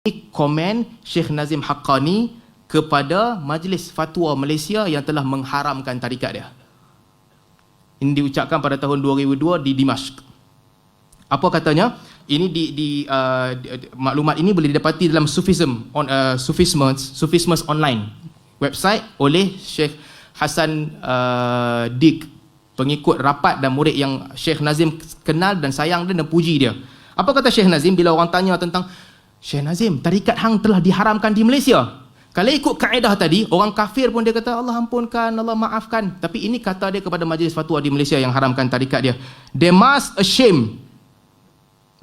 komen Syekh Nazim Haqqani kepada Majlis Fatwa Malaysia yang telah mengharamkan tarikat dia. Ini diucapkan pada tahun 2002 di Dimashq. Apa katanya? Ini maklumat ini boleh didapati dalam Sufismus online website oleh Syekh Hassan Dik, pengikut rapat dan murid yang Syekh Nazim kenal dan sayang dan puji dia. Apa kata Syekh Nazim bila orang tanya tentang Syekh Nazim, tarikat hang telah diharamkan di Malaysia. Kalau ikut kaedah tadi, orang kafir pun dia kata Allah ampunkan, Allah maafkan. Tapi ini kata dia kepada majlis fatwa di Malaysia yang haramkan tarikat dia. They must ashame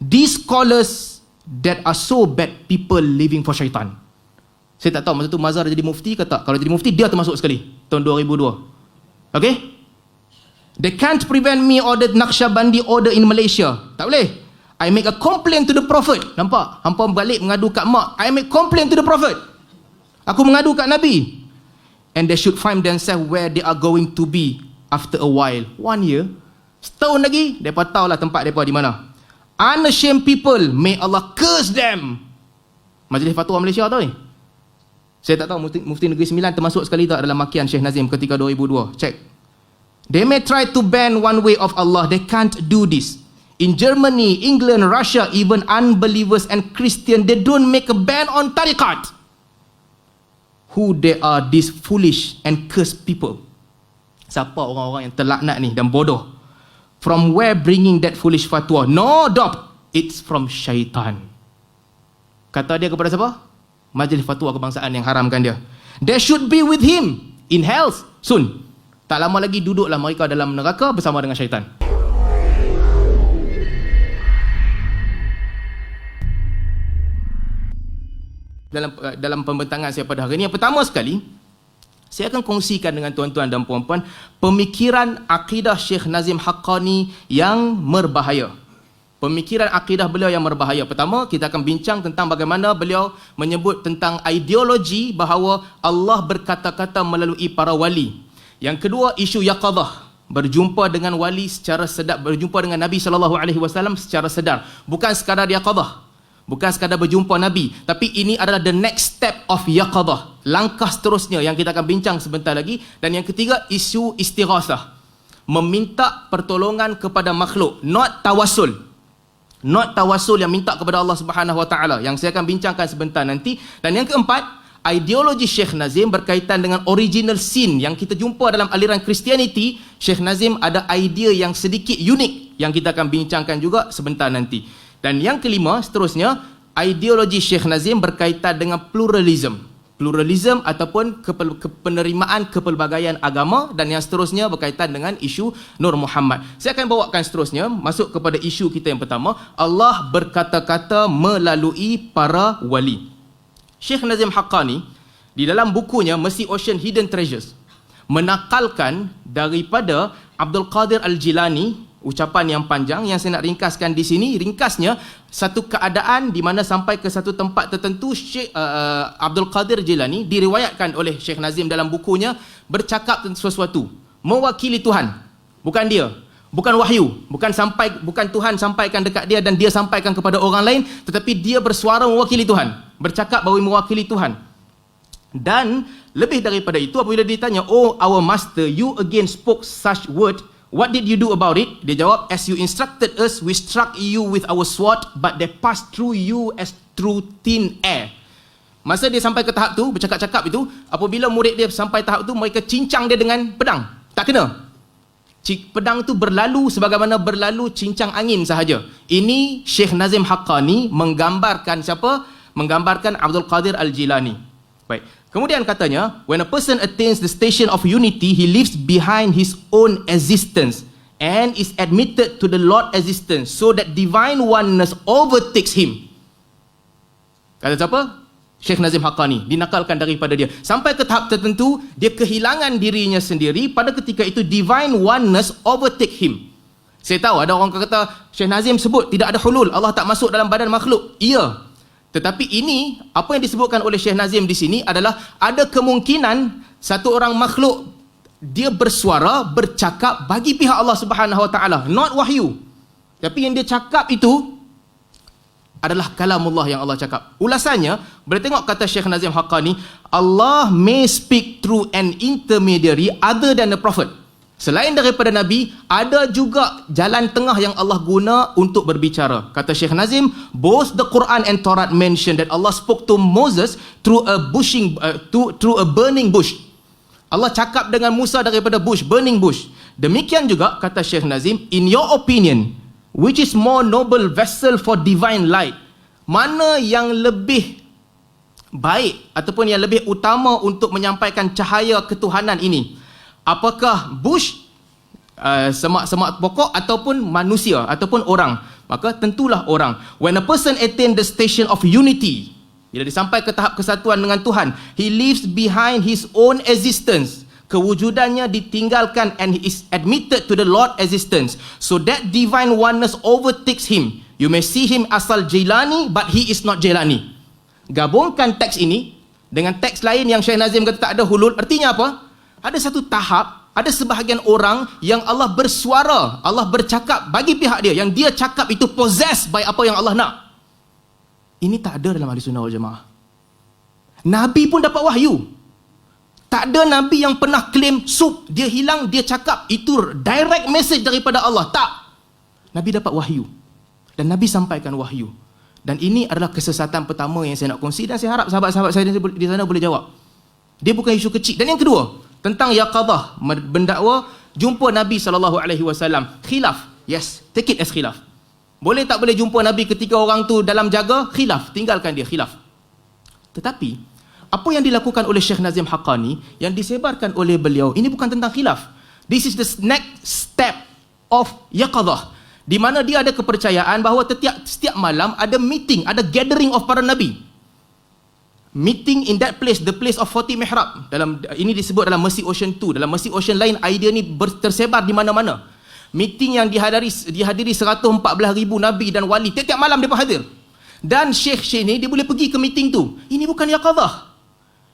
these scholars that are so bad people living for syaitan. Saya tak tahu masa tu Mazhar jadi mufti ke tak. Kalau jadi mufti dia termasuk sekali tahun 2002. Okay? They can't prevent me order Naqshbandi order in Malaysia. Tak boleh. I make a complaint to the Prophet. Nampak? Hampa balik mengadu kat mak. I make complaint to the Prophet. Aku mengadu kat Nabi. And they should find themselves where they are going to be after a while. 1 year. Setahun lagi, mereka tahulah tempat mereka di mana. Unashamed people, may Allah curse them. Majlis Fatwa Malaysia tahu ni? Saya tak tahu Mufti Negeri Sembilan termasuk sekali tak dalam makian Syekh Nazim ketika 2002. Check. They may try to ban one way of Allah. They can't do this. In Germany, England, Russia, even unbelievers and Christian, they don't make a ban on tariqat. Who they are, these foolish and cursed people? Siapa orang-orang yang terlaknat ni dan bodoh? From where bringing that foolish fatwa? No doubt, it's from syaitan. Kata dia kepada siapa? Majlis Fatwa Kebangsaan yang haramkan dia. They should be with him in hell soon. Tak lama lagi duduklah mereka dalam neraka bersama dengan syaitan. Dalam pembentangan saya pada hari ini, yang pertama sekali saya akan kongsikan dengan tuan-tuan dan puan-puan pemikiran akidah Syekh Nazim Haqqani yang berbahaya. Pemikiran akidah beliau yang berbahaya. Pertama, kita akan bincang tentang bagaimana beliau menyebut tentang ideologi bahawa Allah berkata-kata melalui para wali. Yang kedua, isu yaqadah, berjumpa dengan wali secara sedar, berjumpa dengan Nabi SAW secara sedar, bukan sekadar yaqadah. Bukan sekadar berjumpa Nabi, tapi ini adalah the next step of yaqadah, langkah seterusnya yang kita akan bincang sebentar lagi. Dan yang ketiga, isu istighasah, meminta pertolongan kepada makhluk, not tawassul. Not tawassul yang minta kepada Allah Subhanahu Wa Taala, yang saya akan bincangkan sebentar nanti. Dan yang keempat, ideologi Syekh Nazim berkaitan dengan original sin yang kita jumpa dalam aliran Christianity. Syekh Nazim ada idea yang sedikit unik yang kita akan bincangkan juga sebentar nanti. Dan yang kelima, seterusnya, ideologi Syekh Nazim berkaitan dengan pluralism. Pluralism ataupun penerimaan kepelbagaian agama. Dan yang seterusnya berkaitan dengan isu Nur Muhammad. Saya akan bawakan seterusnya, masuk kepada isu kita yang pertama. Allah berkata-kata melalui para wali. Syekh Nazim Haqqani di dalam bukunya Mercy Ocean Hidden Treasures menakalkan daripada Abdul Qadir Al-Jilani ucapan yang panjang yang saya nak ringkaskan di sini. Ringkasnya, satu keadaan di mana sampai ke satu tempat tertentu Syekh Abdul Qadir Jilani diriwayatkan oleh Syekh Nazim dalam bukunya bercakap tentang sesuatu, mewakili Tuhan, bukan dia, bukan wahyu, bukan Tuhan sampaikan dekat dia dan dia sampaikan kepada orang lain, tetapi dia bersuara mewakili Tuhan, bercakap bahawa mewakili Tuhan. Dan lebih daripada itu, apabila ditanya, "Oh our master, you again spoke such word. What did you do about it?" Dia jawab, "As you instructed us, we struck you with our sword, but they passed through you as through thin air." Masa dia sampai ke tahap tu, bercakap-cakap itu, apabila murid dia sampai tahap tu, mereka cincang dia dengan pedang. Tak kena. Pedang tu berlalu sebagaimana berlalu cincang angin sahaja. Ini Syekh Nazim Haqqani menggambarkan siapa? Menggambarkan Abdul Qadir Al-Jilani. Baik. Kemudian katanya, when a person attains the station of unity, he leaves behind his own existence and is admitted to the Lord existence, so that divine oneness overtakes him. Kata siapa? Syekh Nazim Haqqani, dinakalkan daripada dia. Sampai ke tahap tertentu, dia kehilangan dirinya sendiri. Pada ketika itu, divine oneness overtake him. Saya tahu ada orang kata, Syekh Nazim sebut tidak ada hulul, Allah tak masuk dalam badan makhluk. Ya. Tetapi ini, apa yang disebutkan oleh Syekh Nazim di sini adalah ada kemungkinan satu orang makhluk dia bersuara, bercakap bagi pihak Allah Subhanahu Wa Taala, not wahyu. Tapi yang dia cakap itu adalah kalamullah yang Allah cakap. Ulasannya, boleh tengok kata Syekh Nazim Haqqani, Allah may speak through an intermediary other than a prophet. Selain daripada Nabi, ada juga jalan tengah yang Allah guna untuk berbicara. Kata Syekh Nazim, both the Quran and Torah mention that Allah spoke to Moses through a burning bush. Allah cakap dengan Musa daripada bush, burning bush. Demikian juga kata Syekh Nazim, in your opinion, which is more noble vessel for divine light? Mana yang lebih baik ataupun yang lebih utama untuk menyampaikan cahaya ketuhanan ini? Apakah bush, semak-semak pokok, ataupun manusia, ataupun orang? Maka tentulah orang. When a person attain the station of unity, bila disampai ke tahap kesatuan dengan Tuhan, he leaves behind his own existence. Kewujudannya ditinggalkan and he is admitted to the Lord existence. So that divine oneness overtakes him. You may see him asal Jailani, but he is not Jailani. Gabungkan teks ini dengan teks lain yang Syekh Nazim kata tak ada hulul. Artinya apa? Ada satu tahap, ada sebahagian orang yang Allah bersuara, Allah bercakap bagi pihak dia, yang dia cakap itu possessed by apa yang Allah nak. Ini tak ada dalam Ahli Sunnah wal Jamaah. Nabi pun dapat wahyu. Tak ada Nabi yang pernah claim dia hilang, dia cakap itu direct message daripada Allah. Tak. Nabi dapat wahyu. Dan Nabi sampaikan wahyu. Dan ini adalah kesesatan pertama yang saya nak kongsi, dan saya harap sahabat-sahabat saya di sana boleh jawab. Dia bukan isu kecil. Dan yang kedua, tentang yaqadah, mendakwa jumpa Nabi SAW. Khilaf. Yes, take it as khilaf. Boleh tak boleh jumpa Nabi ketika orang tu dalam jaga? Khilaf. Tinggalkan dia, khilaf. Tetapi, apa yang dilakukan oleh Syekh Nazim Haqqani, yang disebarkan oleh beliau, ini bukan tentang khilaf. This is the next step of yaqadah, di mana dia ada kepercayaan bahawa setiap malam ada meeting, ada gathering of para Nabi. Meeting in that place, the place of 40 mihrab. Ini disebut dalam Mercy Ocean 2. Dalam Mercy Ocean lain, idea ni tersebar di mana-mana. Meeting yang dihadiri 114,000 Nabi dan wali. Tiap-tiap malam dia hadir. Dan Syekh ni, dia boleh pergi ke meeting tu. Ini bukan yaqadah.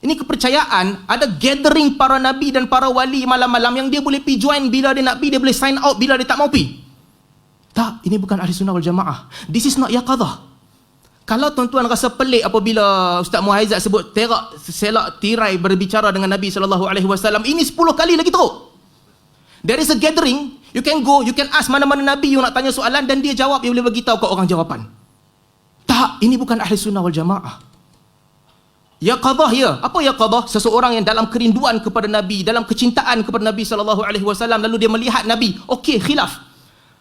Ini kepercayaan, ada gathering para Nabi dan para wali malam-malam yang dia boleh pergi join bila dia nak pergi, dia boleh sign out bila dia tak mau pergi. Tak, ini bukan Ahli Sunnah wal Jamaah. This is not yaqadah. Kalau tuan-tuan rasa pelik apabila Ustaz Muhaizat sebut selak tirai berbicara dengan Nabi SAW, ini 10 kali lagi teruk. There is a gathering, you can go, you can ask mana-mana Nabi you nak tanya soalan, dan dia jawab, dia boleh bagi tahu kat orang jawapan. Tak, ini bukan Ahli Sunnah wal Jamaah. Yaqadah ya. Apa yaqadah? Seseorang yang dalam kerinduan kepada Nabi, dalam kecintaan kepada Nabi SAW, lalu dia melihat Nabi. Okey, khilaf.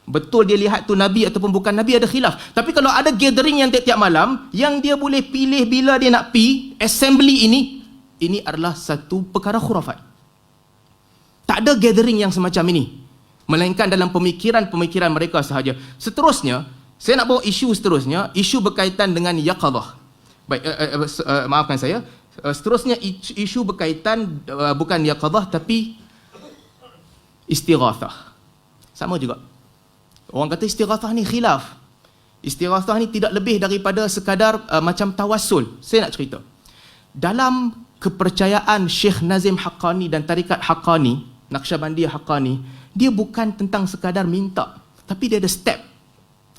Betul dia lihat tu Nabi ataupun bukan Nabi, ada khilaf. Tapi kalau ada gathering yang tiap-tiap malam, yang dia boleh pilih bila dia nak pi assembly ini adalah satu perkara khurafat. Tak ada gathering yang semacam ini, melainkan dalam pemikiran mereka sahaja. Seterusnya, saya nak bawa isu seterusnya, isu berkaitan dengan yaqadah. Baik, maafkan saya. Seterusnya isu berkaitan bukan yaqadah tapi istighathah. Sama juga. Orang kata istighathah ni khilaf. Istighathah ni tidak lebih daripada sekadar macam tawassul. Saya nak cerita. Dalam kepercayaan Syekh Nazim Haqqani dan tarikat Haqqani, Naqsyabandiyah Haqqani, dia bukan tentang sekadar minta, tapi dia ada step.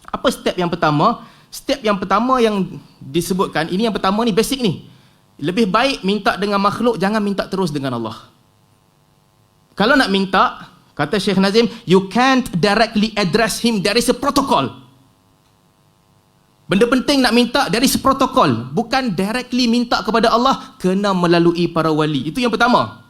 Apa step yang pertama? Step yang pertama yang disebutkan, ini yang pertama ni basic ni. Lebih baik minta dengan makhluk, jangan minta terus dengan Allah. Kalau nak minta, kata Syekh Nazim, you can't directly address him. There is a protocol. Benda penting nak minta, there is a protocol. Bukan directly minta kepada Allah, kena melalui para wali. Itu yang pertama.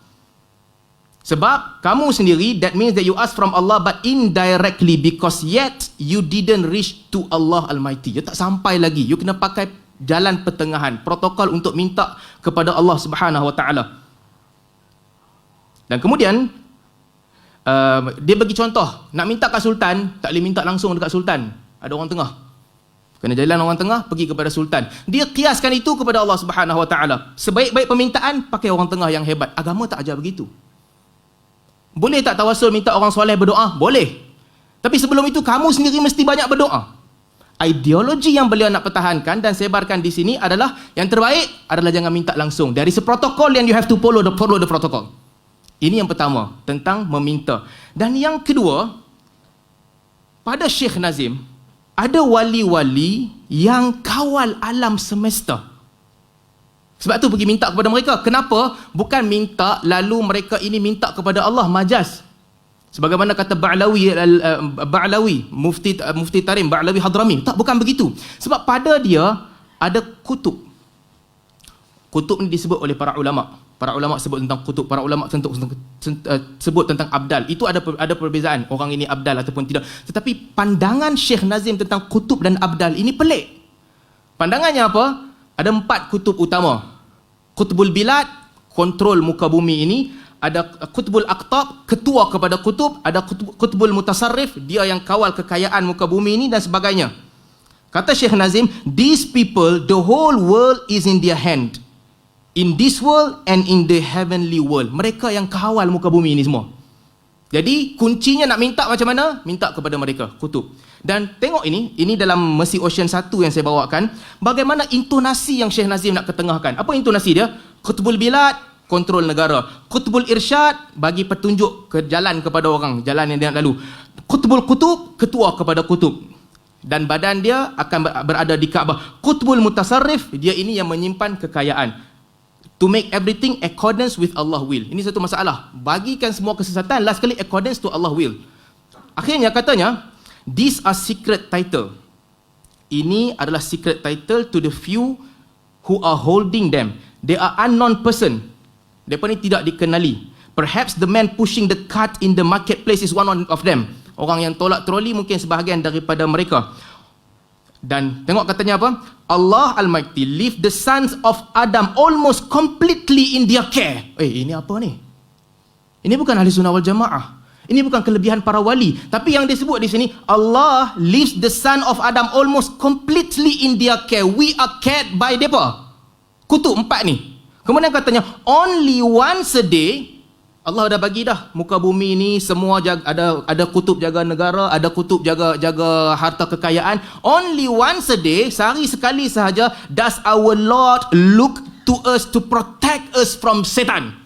Sebab kamu sendiri, that means that you ask from Allah but indirectly, because yet you didn't reach to Allah Almighty. You tak sampai lagi. You kena pakai jalan pertengahan, protokol untuk minta kepada Allah Subhanahu Wa Taala. Dan kemudian dia bagi contoh, nak minta kat sultan, tak boleh minta langsung dekat sultan. Ada orang tengah. Kena jalan orang tengah, pergi kepada sultan. Dia kiaskan itu kepada Allah Subhanahu Wa Taala. Sebaik-baik permintaan, pakai orang tengah yang hebat. Agama tak ajar begitu. Boleh tak tawassul minta orang soleh berdoa? Boleh. Tapi sebelum itu, kamu sendiri mesti banyak berdoa. Ideologi yang beliau nak pertahankan dan sebarkan di sini adalah, yang terbaik adalah jangan minta langsung. There is a protocol and you have to follow the protocol. Ini yang pertama, tentang meminta. Dan yang kedua, pada Syekh Nazim, ada wali-wali yang kawal alam semesta. Sebab tu pergi minta kepada mereka. Kenapa? Bukan minta lalu mereka ini minta kepada Allah, majaz. Sebagaimana kata Ba'lawi, Mufti Tarim Ba'lawi Hadrami. Tak, bukan begitu. Sebab pada dia ada kutub. Kutub ni disebut oleh para ulama. Para ulama sebut tentang kutub, para ulama sebut tentang abdal. Itu ada perbezaan, orang ini abdal ataupun tidak. Tetapi pandangan Syekh Nazim tentang kutub dan abdal ini pelik. Pandangannya apa? Ada 4 kutub utama. Kutubul Bilad, kontrol muka bumi ini. Ada Kutubul Aqtab, ketua kepada kutub. Ada Kutubul Mutasarrif, dia yang kawal kekayaan muka bumi ini dan sebagainya. Kata Syekh Nazim, these people, the whole world is in their hand. In this world and in the heavenly world. Mereka yang kawal muka bumi ini semua. Jadi kuncinya nak minta macam mana? Minta kepada mereka, kutub. Dan tengok ini dalam Mercy Ocean 1 yang saya bawakan. Bagaimana intonasi yang Syekh Nazim nak ketengahkan. Apa intonasi dia? Kutubul Bilad, kontrol negara. Kutubul Irsyad, bagi petunjuk ke jalan kepada orang, jalan yang dia nak lalu. Kutubul Kutub, ketua kepada kutub. Dan badan dia akan berada di Kaabah. Kutubul Mutasarrif, dia ini yang menyimpan kekayaan. To make everything accordance with Allah will. Ini satu masalah. Bagikan semua kesesatan, last kali accordance to Allah will. Akhirnya katanya, these are secret title. Ini adalah secret title to the few who are holding them. They are unknown person. Mereka ni tidak dikenali. Perhaps the man pushing the cart in the marketplace is one of them. Orang yang tolak troli mungkin sebahagian daripada mereka. Dan tengok katanya apa? Allah Almighty leave the sons of Adam almost completely in their care. Ini apa ni? Ini bukan ahli sunnah wal jamaah. Ini bukan kelebihan para wali. Tapi yang disebut di sini, Allah leaves the son of Adam almost completely in their care. We are cared by mereka. Kutub 4 ni. Kemudian katanya, only once a day, Allah dah bagi dah muka bumi ni semua ada kutub jaga negara, ada kutub jaga harta kekayaan. Only once a day, sehari sekali sahaja, does our Lord look to us to protect us from Satan.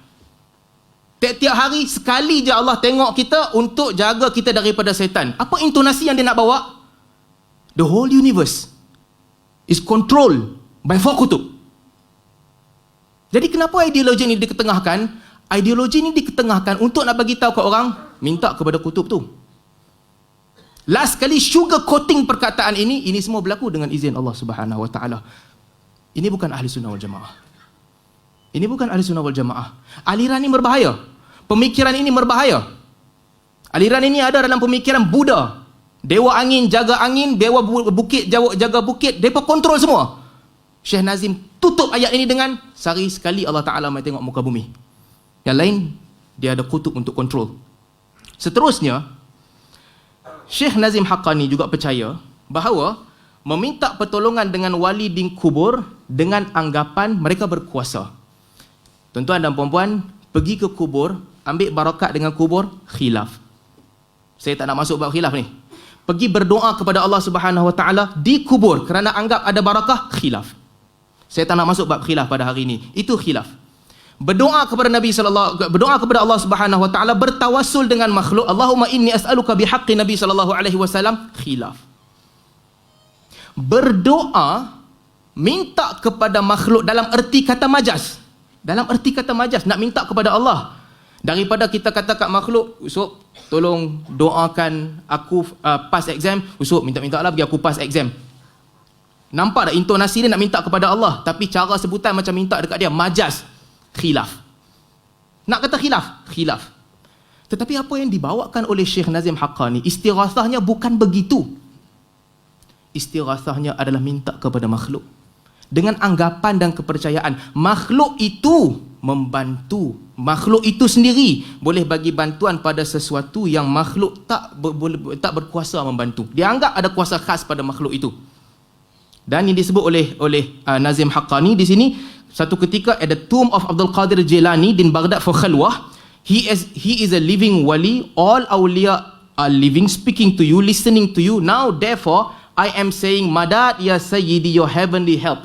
Tiap-tiap hari sekali je Allah tengok kita untuk jaga kita daripada setan. Apa intonasi yang dia nak bawa? The whole universe is controlled by 4 kutub. Jadi kenapa ideologi ini diketengahkan? Ideologi ini diketengahkan untuk nak bagi tahu ke orang, minta kepada kutub tu. Last kali sugar coating perkataan ini semua berlaku dengan izin Allah Subhanahu Wa Taala. Ini bukan ahli sunnah wal jamaah. Ini bukan ahli sunnah wal jamaah. Aliran ini berbahaya. Pemikiran ini berbahaya. Aliran ini ada dalam pemikiran Buddha. Dewa angin jaga angin, dewa bukit jaga bukit, mereka kontrol semua. Syekh Nazim tutup ayat ini dengan, sehari sekali Allah Ta'ala mai tengok muka bumi. Yang lain, dia ada kutub untuk kontrol. Seterusnya, Syekh Nazim Haqqani juga percaya bahawa meminta pertolongan dengan wali di kubur dengan anggapan mereka berkuasa. Tuan-tuan dan puan-puan, pergi ke kubur, ambil barakat dengan kubur, khilaf. Saya tak nak masuk bab khilaf ni. Pergi berdoa kepada Allah Subhanahu Wa Taala di kubur kerana anggap ada barakah, khilaf. Saya tak nak masuk bab khilaf pada hari ini. Itu khilaf. Berdoa kepada berdoa kepada Allah Subhanahu Wa Taala, bertawassul dengan makhluk, Allahumma inni as'aluka bihaqqi Nabi sallallahu alaihi wasallam, khilaf. Berdoa minta kepada makhluk dalam erti kata majaz. Dalam erti kata majaz, nak minta kepada Allah. Daripada kita kata kat makhluk, Usop tolong doakan aku pass exam, Usop minta-minta lah bagi aku pass exam. Nampak tak intonasi dia nak minta kepada Allah, tapi cara sebutan macam minta dekat dia majaz. Khilaf. Nak kata khilaf? Khilaf. Tetapi apa yang dibawakan oleh Syekh Nazim Haqqani, istighathahnya bukan begitu. Istighathahnya adalah minta kepada makhluk. Dengan anggapan dan kepercayaan makhluk itu membantu. Makhluk itu sendiri boleh bagi bantuan pada sesuatu yang makhluk tak berkuasa membantu. Dia anggap ada kuasa khas pada makhluk itu. Dan yang disebut oleh Nazim Haqqani di sini, satu ketika at the tomb of Abdul Qadir Jilani in Baghdad for khalwah, he is a living wali. All awliya are living, speaking to you, listening to you. Now therefore I am saying, Madad ya Sayyidi, your heavenly help.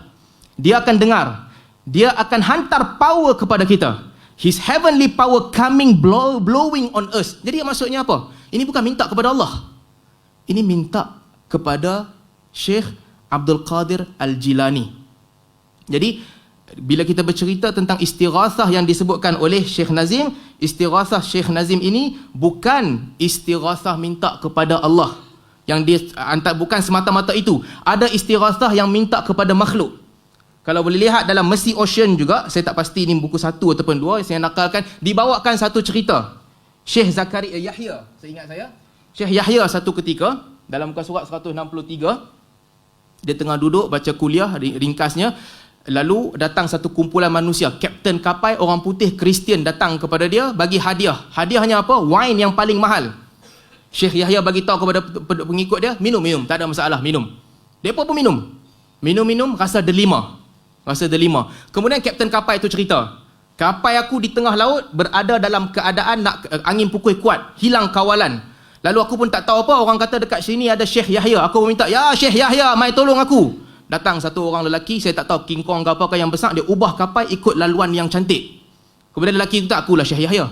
Dia akan dengar. Dia akan hantar power kepada kita. His heavenly power coming blowing on us. Jadi maksudnya apa? Ini bukan minta kepada Allah. Ini minta kepada Syekh Abdul Qadir Al-Jilani. Jadi bila kita bercerita tentang istighathah yang disebutkan oleh Syekh Nazim, istighathah Syekh Nazim ini bukan istighathah minta kepada Allah. Yang dia bukan semata-mata itu. Ada istighathah yang minta kepada makhluk. Kalau boleh lihat dalam Mercy Ocean juga, saya tak pasti ini buku 1 ataupun 2, saya nakalkan, dibawakan satu cerita. Syekh Zakaria Yahya, saya ingat saya. Syekh Yahya satu ketika, dalam muka surat 163, dia tengah duduk baca kuliah, ringkasnya, lalu datang satu kumpulan manusia, kapten kapal orang putih Kristian datang kepada dia, bagi hadiah. Hadiahnya apa? Wine yang paling mahal. Syekh Yahya bagi tahu kepada pengikut dia, minum, tak ada masalah, minum. Depa pun minum, rasa delima. Kemudian kapten kapal itu cerita, kapal aku di tengah laut berada dalam keadaan nak angin pukul kuat, hilang kawalan. Lalu aku pun tak tahu apa, orang kata dekat sini ada Syekh Yahya. Aku minta, ya Syekh Yahya, mai tolong aku. Datang satu orang lelaki, saya tak tahu King Kong ke apakah yang besar, dia ubah kapal ikut laluan yang cantik. Kemudian lelaki itu tak, akulah Syekh Yahya.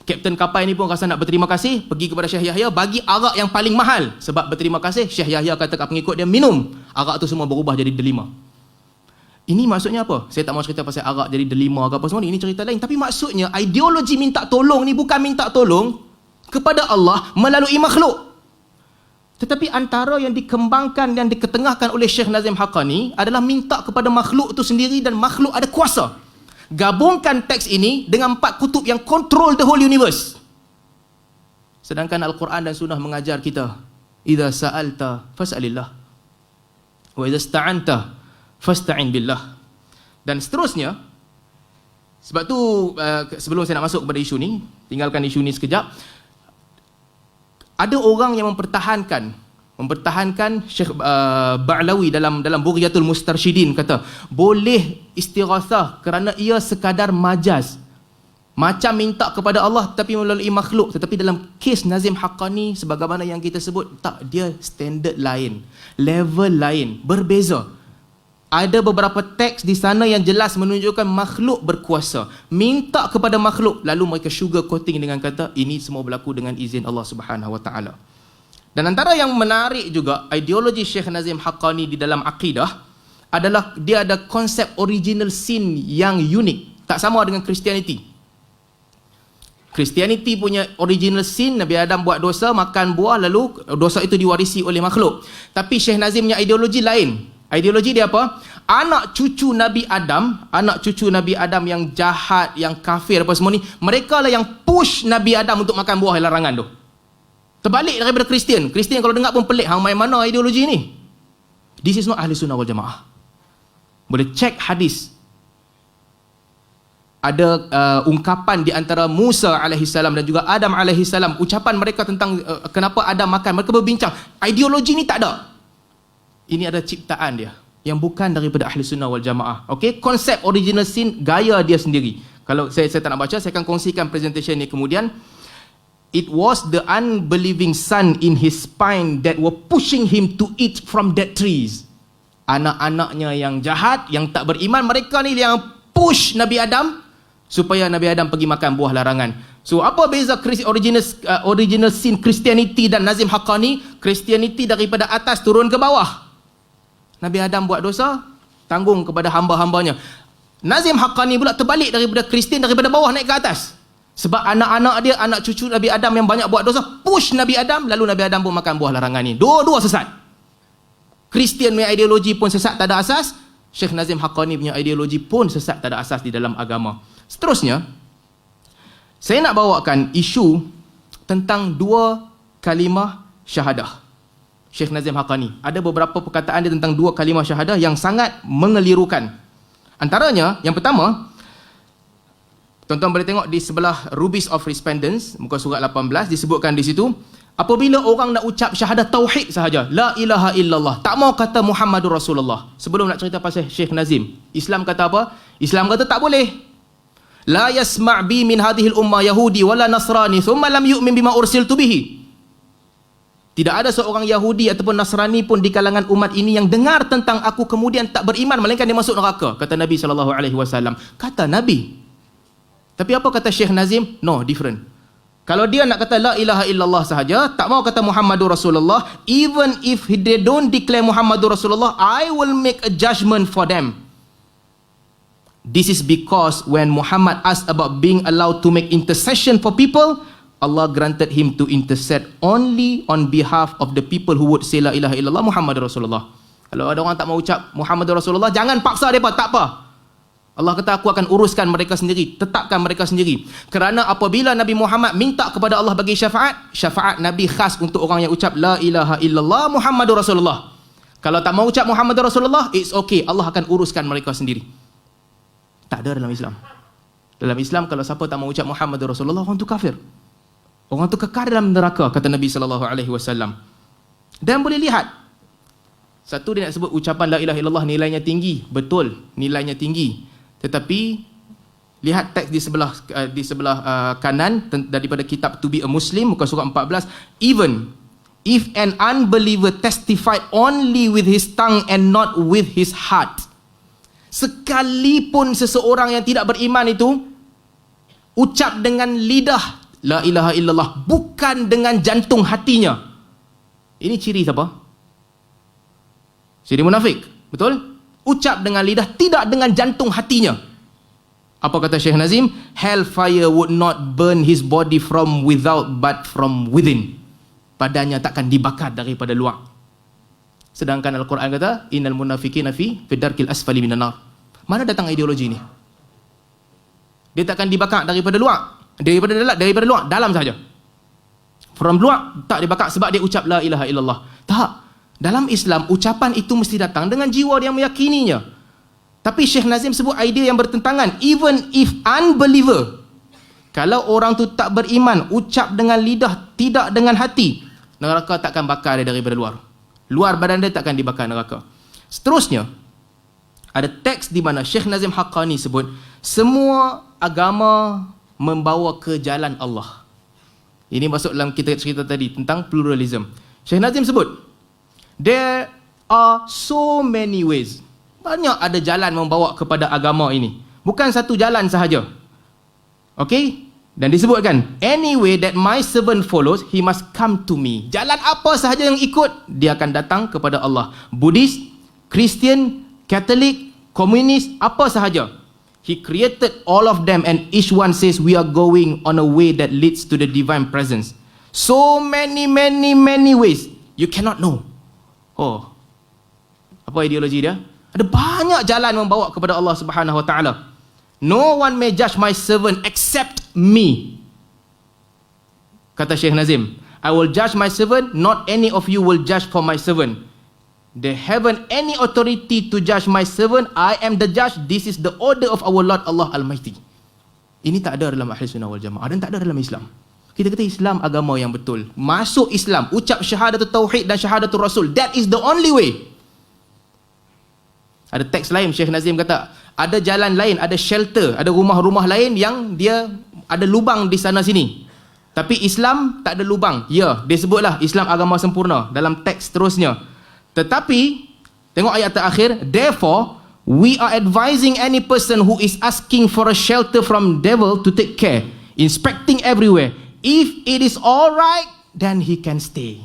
Kapten kapal ini pun rasa nak berterima kasih, pergi kepada Syekh Yahya, bagi arak yang paling mahal. Sebab berterima kasih, Syekh Yahya kata kat pengikut dia, minum. Arak tu semua berubah jadi delima. Ini maksudnya apa? Saya tak mau cerita pasal arak jadi delima ke apa semua ni, ini cerita lain. Tapi maksudnya, ideologi minta tolong ni bukan minta tolong kepada Allah melalui makhluk. Tetapi antara yang dikembangkan dan diketengahkan oleh Syekh Nazim Haqqani adalah minta kepada makhluk itu sendiri, dan makhluk ada kuasa. Gabungkan teks ini dengan 4 kutub yang control the whole universe. Sedangkan Al-Quran dan Sunnah mengajar kita, idza sa'alta fas'alillah wa idza ista'anta fasta'in billah. Dan seterusnya. Sebab tu sebelum saya nak masuk kepada isu ni, tinggalkan isu ni sekejap. Ada orang yang mempertahankan Syekh Ba'lawi dalam Bughyatul Mustarsyidin, kata boleh istighathah kerana ia sekadar majaz, macam minta kepada Allah tapi melalui makhluk. Tetapi dalam kes Nazim Haqqani, sebagaimana yang kita sebut, tak, dia standard lain, level lain, berbeza. Ada beberapa teks di sana yang jelas menunjukkan makhluk berkuasa, minta kepada makhluk, lalu mereka sugar coating dengan kata ini semua berlaku dengan izin Allah Subhanahu Wa Taala. Dan antara yang menarik juga, ideologi Syekh Nazim Haqqani di dalam akidah adalah dia ada konsep original sin yang unik, tak sama dengan Christianity. Christianity punya original sin, Nabi Adam buat dosa, makan buah, lalu dosa itu diwarisi oleh makhluk. Tapi Syekh Nazim punya ideologi lain. Ideologi dia apa? Anak cucu Nabi Adam yang jahat, yang kafir apa semua ni, mereka lah yang push Nabi Adam untuk makan buah larangan tu. Terbalik daripada Kristian. Kristian kalau dengar pun pelik, hang main mana ideologi ni? This is not Ahli Sunnah wal Jamaah. Boleh cek hadis. Ada ungkapan di antara Musa alaihissalam dan juga Adam alaihissalam, ucapan mereka tentang kenapa Adam makan. Mereka berbincang, ideologi ni tak ada. Ini ada ciptaan dia yang bukan daripada Ahli Sunnah wal Jamaah. Okey, konsep original sin, gaya dia sendiri. Kalau saya tak nak baca, saya akan kongsikan presentation ni kemudian. It was the unbelieving son in his spine that were pushing him to eat from dead trees. Anak-anaknya yang jahat, yang tak beriman, mereka ni yang push Nabi Adam supaya Nabi Adam pergi makan buah larangan. So apa beza original sin Christianity dan Nazim Haqqani? Christianity daripada atas turun ke bawah. Nabi Adam buat dosa, tanggung kepada hamba-hambanya. Nazim Haqqani pula terbalik daripada Kristian, daripada bawah naik ke atas. Sebab anak-anak dia, anak cucu Nabi Adam yang banyak buat dosa, push Nabi Adam, lalu Nabi Adam pun makan buah larangan ni. Dua-dua sesat. Kristian punya ideologi pun sesat, tak ada asas. Syekh Nazim Haqqani punya ideologi pun sesat, tak ada asas di dalam agama. Seterusnya, saya nak bawakan isu tentang 2 kalimah syahadah Syekh Nazim Haqqani. Ada beberapa perkataan dia tentang 2 kalimah syahadah yang sangat mengelirukan. Antaranya, yang pertama, tuan-tuan boleh tengok di sebelah Rubies of Respondents, muka surat 18, disebutkan di situ, apabila orang nak ucap syahadah tauhid sahaja, la ilaha illallah, tak mau kata Muhammadur Rasulullah. Sebelum nak cerita pasal Syekh Nazim, Islam kata apa? Islam kata tak boleh. La yasma' bi min hadhil ummah Yahudi wala Nasrani thumma lam yu'min bima ursiltu bihi. Tidak ada seorang Yahudi ataupun Nasrani pun di kalangan umat ini yang dengar tentang aku kemudian tak beriman, melainkan dia masuk neraka, kata Nabi SAW. Kata Nabi. Tapi apa kata Syekh Nazim? No, different. Kalau dia nak kata la ilaha illallah sahaja, tak mau kata Muhammadur Rasulullah, even if they don't declare Muhammadur Rasulullah, I will make a judgment for them. This is because when Muhammad asked about being allowed to make intercession for people, Allah granted him to intercede only on behalf of the people who would say la ilaha illallah Muhammadur Rasulullah. Kalau ada orang tak mau ucap Muhammadur Rasulullah, jangan paksa mereka, tak apa. Allah kata, aku akan uruskan mereka sendiri, tetapkan mereka sendiri. Kerana apabila Nabi Muhammad minta kepada Allah bagi syafaat, syafaat Nabi khas untuk orang yang ucap la ilaha illallah Muhammadur Rasulullah. Kalau tak mau ucap Muhammadur Rasulullah, it's okay, Allah akan uruskan mereka sendiri. Tak ada dalam Islam. Dalam Islam, kalau siapa tak mau ucap Muhammadur Rasulullah, orang tu kafir. Orang tu kekal dalam neraka, kata Nabi SAW. Dan boleh lihat, satu dia nak sebut ucapan la ilaha illallah nilainya tinggi, betul, nilainya tinggi. Tetapi lihat teks di sebelah kanan daripada kitab To Be a Muslim, muka surat 14, even if an unbeliever testified only with his tongue and not with his heart, sekalipun seseorang yang tidak beriman itu ucap dengan lidah la ilaha illallah, bukan dengan jantung hatinya. Ini ciri siapa? Ciri munafik, betul? Ucap dengan lidah, tidak dengan jantung hatinya. Apa kata Syekh Nazim? Hellfire would not burn his body from without but from within. Badannya takkan dibakar daripada luar. Sedangkan Al-Quran kata, innal munafiqina fi darkil asfali minan nar. Mana datang ideologi ni? Dia takkan dibakar daripada luar, daripada luar, dalam saja. From luar tak dibakar sebab dia ucap la ilaha illallah. Tak. Dalam Islam, ucapan itu mesti datang dengan jiwa yang meyakininya. Tapi Syekh Nazim sebut idea yang bertentangan. Even if unbeliever, kalau orang tu tak beriman, ucap dengan lidah, tidak dengan hati, neraka takkan bakar dia daripada luar. Luar badan dia takkan dibakar neraka. Seterusnya, ada teks di mana Syekh Nazim Haqqani sebut, semua agama membawa ke jalan Allah. Ini masuk dalam kita cerita tadi tentang pluralism. Syekh Nazim sebut, there are so many ways. Banyak ada jalan membawa kepada agama ini. Bukan satu jalan sahaja. Okay? Dan disebutkan, any way that my servant follows, he must come to me. Jalan apa sahaja yang ikut, dia akan datang kepada Allah. Buddhist, Christian, Catholic, Komunis, apa sahaja. He created all of them and each one says we are going on a way that leads to the divine presence. So many ways. You cannot know. Oh, apa ideologi dia? Ada banyak jalan membawa kepada Allah Subhanahu Wa Taala. No one may judge my servant except me. Kata Syekh Nazim, I will judge my servant, not any of you will judge for my servant. They haven't any authority to judge my servant. I am the judge. This is the order of our Lord Allah Almighty. Ini tak ada dalam Ahli Sunnah wal Jamaah dan tak ada dalam Islam. Kita kata Islam agama yang betul. Masuk Islam, ucap syahadatul tauhid dan syahadatul rasul. That is the only way. Ada teks lain Syekh Nazim kata, ada jalan lain, ada shelter, ada rumah-rumah lain yang dia ada lubang di sana sini. Tapi Islam tak ada lubang. Ya, dia sebutlah Islam agama sempurna dalam teks terusnya. Tetapi tengok ayat terakhir, therefore we are advising any person who is asking for a shelter from devil to take care, inspecting everywhere. If it is all right, then he can stay.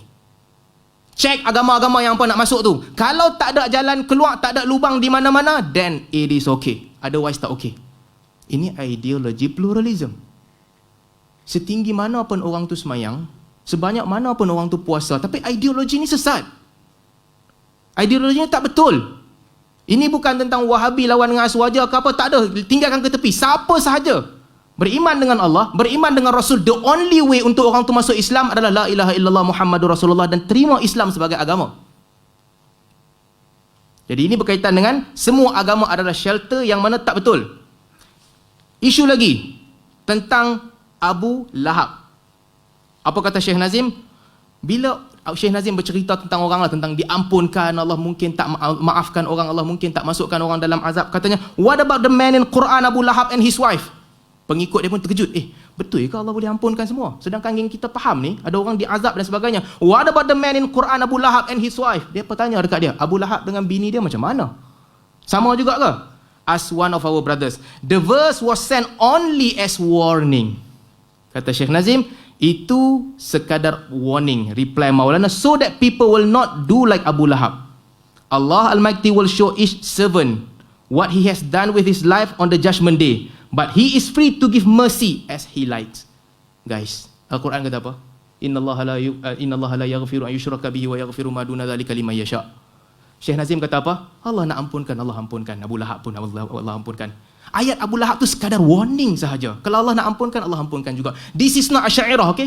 Cek agama-agama yang apa nak masuk tu. Kalau tak ada jalan keluar, tak ada lubang di mana-mana, then it is okay. Otherwise tak okay. Ini ideologi pluralism. Setinggi mana pun orang tu semayang, sebanyak mana pun orang tu puasa, tapi ideologi ni sesat. Ideologi ni tak betul. Ini bukan tentang Wahabi lawan dengan Aswaja ke apa, tak ada. Tinggalkan ke tepi. Siapa sahaja beriman dengan Allah, beriman dengan Rasul, the only way untuk orang tu masuk Islam adalah la ilaha illallah Muhammadur Rasulullah dan terima Islam sebagai agama. Jadi ini berkaitan dengan semua agama adalah shelter yang mana tak betul. Isu lagi tentang Abu Lahab. Apa kata Syekh Nazim? Bila Syekh Nazim bercerita tentang orang lah, tentang diampunkan, Allah mungkin tak maafkan orang, Allah mungkin tak masukkan orang dalam azab. Katanya, what about the man in Quran, Abu Lahab and his wife? Pengikut dia pun terkejut. Betul ke Allah boleh ampunkan semua? Sedangkan yang kita faham ni, ada orang diazab dan sebagainya. What about the man in Quran, Abu Lahab and his wife? Dia bertanya dekat dia, Abu Lahab dengan bini dia macam mana? Sama juga ke? Ask one of our brothers. The verse was sent only as warning. Kata Syekh Nazim, Itu sekadar warning, reply Maulana, so that people will not do like Abu Lahab. Allah Almighty will show each servant what he has done with his life on the judgment day, but he is free to give mercy as he likes. Guys, Al-Quran kata apa? Innallaha la yaghfiru an yushraka bihi wa yaghfiru ma duna dzalika liman yasha. Syekh Nazim kata apa? Allah nak ampunkan, Allah ampunkan. Abu Lahab pun Allah ampunkan. Ayat Abu Lahab tu sekadar warning sahaja. Kalau Allah nak ampunkan, Allah ampunkan juga. This is not Asy'ariyah, okay?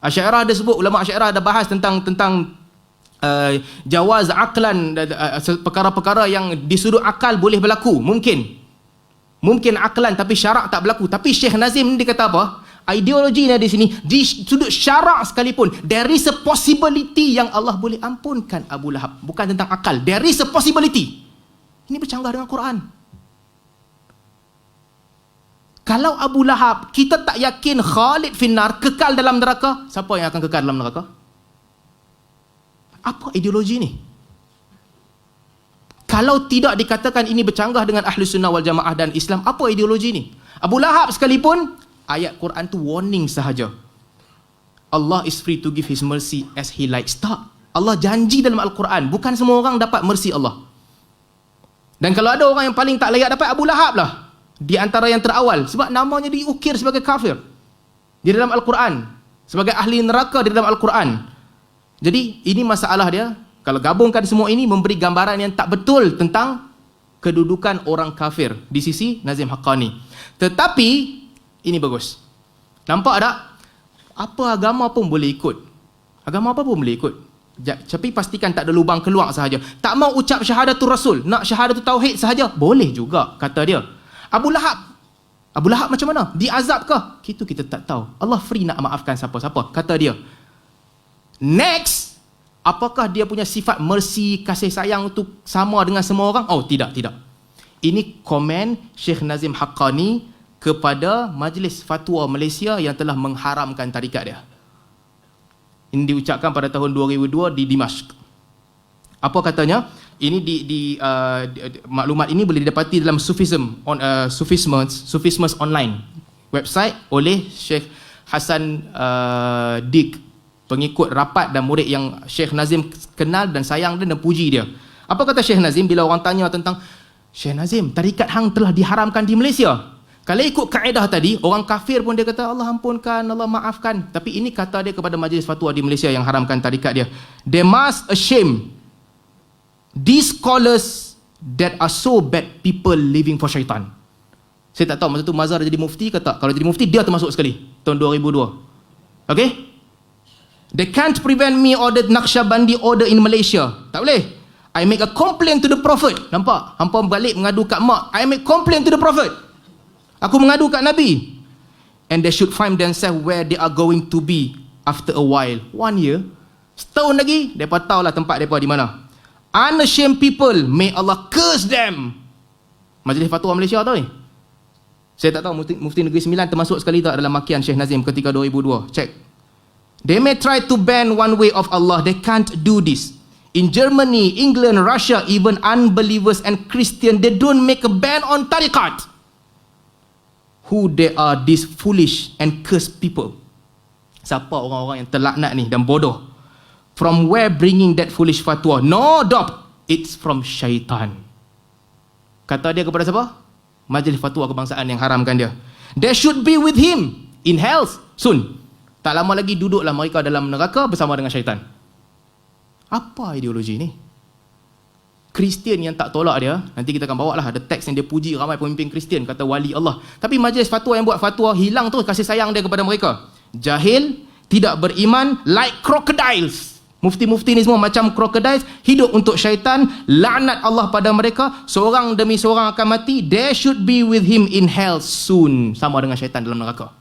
Asy'ariyah ada sebut, ulama Asy'ariyah ada bahas tentang jawaz aklan, perkara-perkara yang di sudut akal boleh berlaku, mungkin aklan tapi syarak tak berlaku. Tapi Syekh Nazim ni dia kata apa? Ideologi ni di sini, di sudut syarak sekalipun, there is a possibility yang Allah boleh ampunkan Abu Lahab. Bukan tentang akal, there is a possibility. Ini bercanggah dengan Quran. Kalau Abu Lahab, kita tak yakin Khalid finnar, kekal dalam neraka, siapa yang akan kekal dalam neraka? Apa ideologi ni? Kalau tidak dikatakan ini bercanggah dengan Ahlus Sunnah wal Jamaah dan Islam, apa ideologi ni? Abu Lahab sekalipun, ayat Quran tu warning sahaja. Allah is free to give his mercy as he likes. Tak. Allah janji dalam Al-Quran, bukan semua orang dapat mercy Allah. Dan kalau ada orang yang paling tak layak dapat, Abu Lahab lah. Di antara yang terawal, sebab namanya diukir sebagai kafir di dalam Al-Quran, sebagai ahli neraka di dalam Al-Quran. Jadi ini masalah dia. Kalau gabungkan semua ini, memberi gambaran yang tak betul tentang kedudukan orang kafir di sisi Nazim Haqqani. Tetapi ini bagus, nampak tak? Apa agama pun boleh ikut, agama apa pun boleh ikut, tapi pastikan tak ada lubang keluar sahaja. Tak mau ucap syahadatul Rasul, nak syahadatul tauhid sahaja, boleh juga, kata dia. Abu Lahab macam mana? Diazab ke? Itu kita tak tahu. Allah free nak maafkan siapa-siapa, kata dia. Next, apakah dia punya sifat mercy, kasih sayang itu sama dengan semua orang? Oh, tidak. Ini komen Syekh Nazim Haqqani kepada Majlis Fatwa Malaysia yang telah mengharamkan tarikat dia. Ini diucapkan pada tahun 2002 di Dimashq. Apa katanya? Ini maklumat ini boleh didapati dalam Sufismus online, website oleh Syekh Hasan Dik, pengikut rapat dan murid yang Syekh Nazim kenal dan sayang dia dan puji dia. Apa kata Syekh Nazim bila orang tanya tentang, Syekh Nazim, tarikat hang telah diharamkan di Malaysia. Kalau ikut kaedah tadi, orang kafir pun dia kata Allah ampunkan, Allah maafkan. Tapi ini kata dia kepada majlis fatwa di Malaysia yang haramkan tarikat dia. They must ashame these scholars that are so bad people living for syaitan. Saya tak tahu masa tu Mazhar jadi mufti ke tak. Kalau jadi mufti, dia termasuk sekali tahun 2002. Okay? They can't prevent me or the Naqshbandi order in Malaysia. Tak boleh. I make a complaint to the Prophet. Nampak? Hampa balik mengadu kat mak. I make complaint to the Prophet. Aku mengadu kat Nabi. And they should find themselves where they are going to be after a while. 1 year. Setahun lagi, mereka tahulah tempat mereka di mana. Unashamed people, may Allah curse them. Majlis Fatwa Malaysia tahu ni? Saya tak tahu Mufti Negeri Sembilan termasuk sekali tak dalam makian Syekh Nazim ketika 2002. Check. They may try to ban one way of Allah. They can't do this. In Germany, England, Russia, even unbelievers and Christian, they don't make a ban on tariqat. Who they are, these foolish and cursed people? Siapa orang-orang yang terlaknat ni dan bodoh? From where bringing that foolish fatwa? No doubt, it's from syaitan. Kata dia kepada siapa? Majlis Fatwa Kebangsaan yang haramkan dia. They should be with him in hell soon. Tak lama lagi duduklah mereka dalam neraka bersama dengan syaitan. Apa ideologi ni? Kristian yang tak tolak dia, nanti kita akan bawa lah ada teks yang dia puji ramai pemimpin Kristian, kata wali Allah. Tapi majlis fatwa yang buat fatwa hilang terus kasih sayang dia kepada mereka. Jahil, tidak beriman, like crocodiles. Mufti-mufti ni semua macam crocodiles, hidup untuk syaitan, laknat Allah pada mereka, seorang demi seorang akan mati. They should be with him in hell soon. Sama dengan syaitan dalam neraka.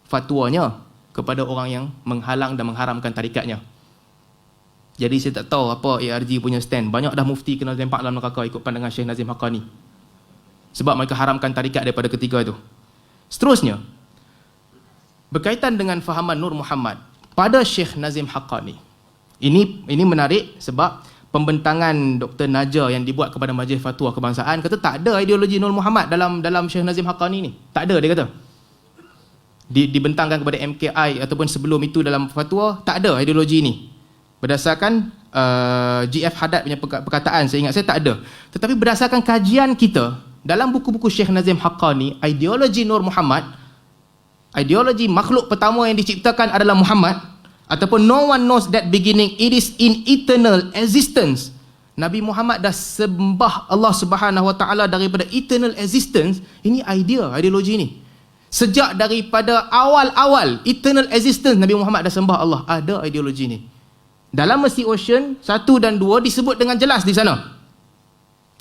Fatwanya kepada orang yang menghalang dan mengharamkan tarikatnya. Jadi saya tak tahu apa ARG punya stand. Banyak dah mufti kena tempak dalam neraka ikut pandangan Syekh Nazim Haqqani. Sebab mereka haramkan tarikat daripada ketiga itu. Seterusnya, berkaitan dengan fahaman Nur Muhammad pada Syekh Nazim Haqqani. Ini menarik sebab pembentangan Dr. Naja yang dibuat kepada Majlis Fatwa Kebangsaan kata tak ada ideologi Nur Muhammad dalam Syekh Nazim Haqqani ni. Tak ada, dia kata. dibentangkan kepada MKI ataupun sebelum itu dalam fatwa, tak ada ideologi ni. Berdasarkan GF Haddad punya perkataan, saya ingat saya tak ada. Tetapi berdasarkan kajian kita dalam buku-buku Syekh Nazim Haqqani, ideologi Nur Muhammad, ideologi makhluk pertama yang diciptakan adalah Muhammad, ataupun no one knows that beginning, it is in eternal existence. Nabi Muhammad dah sembah Allah Subhanahu Wa Taala daripada eternal existence. Ini ideologi ni. Sejak daripada awal-awal eternal existence, Nabi Muhammad dah sembah Allah. Ada ideologi ni. Dalam Mercy Ocean 1 dan 2 disebut dengan jelas di sana.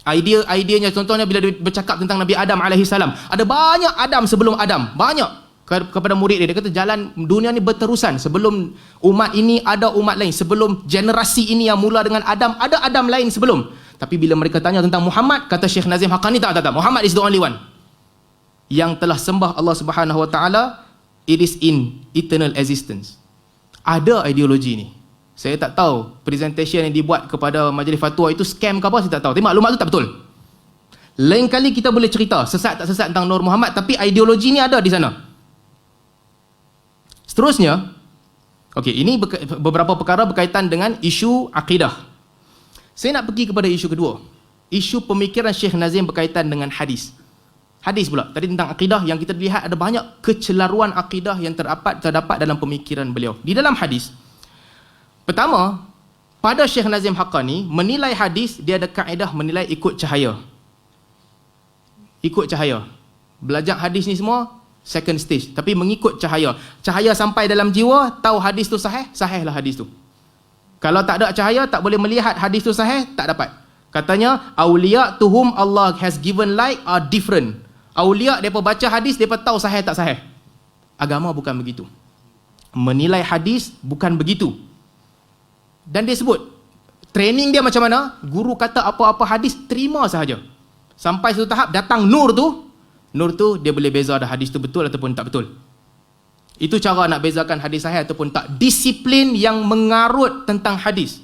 Idea-ideanya, contohnya bila dia bercakap tentang Nabi Adam alaihissalam. Ada banyak Adam sebelum Adam. Banyak. Kepada murid dia kata jalan dunia ni berterusan. Sebelum umat ini ada umat lain, sebelum generasi ini yang mula dengan Adam, ada Adam lain sebelum. Tapi bila mereka tanya tentang Muhammad, kata Syekh Nazim Haqqani, tak, Muhammad is the only one yang telah sembah Allah Subhanahu Wa Taala. It is in eternal existence. Ada ideologi ni. Saya tak tahu presentation yang dibuat kepada majlis fatwa itu scam ke apa, saya tak tahu. Tapi maklumat tu tak betul. Lain kali kita boleh cerita sesat tak sesat tentang Nur Muhammad, tapi ideologi ni ada di sana. Seterusnya, okey, ini beberapa perkara berkaitan dengan isu akidah. Saya nak pergi kepada isu kedua. Isu pemikiran Syekh Nazim berkaitan dengan hadis. Hadis pula. Tadi tentang akidah, yang kita lihat ada banyak kecelaruan akidah yang terdapat dalam pemikiran beliau. Di dalam hadis, pertama, pada Syekh Nazim Haqqani, menilai hadis, dia ada kaedah menilai ikut cahaya. Ikut cahaya. Belajar hadis ni semua second stage, tapi mengikut cahaya. Cahaya sampai dalam jiwa, tahu hadis tu sahih, sahihlah hadis tu. Kalau tak ada cahaya, tak boleh melihat hadis tu sahih, tak dapat. Katanya, awliya to whom Allah has given light are different. Awliya, mereka baca hadis, mereka tahu sahih tak sahih. Agama bukan begitu. Menilai hadis bukan begitu. Dan dia sebut, training dia macam mana? Guru kata apa-apa hadis, terima sahaja. Sampai satu tahap, datang nur tu dia boleh beza ada hadis tu betul ataupun tak betul. Itu cara nak bezakan hadis sahih ataupun tak. Disiplin yang mengarut tentang hadis.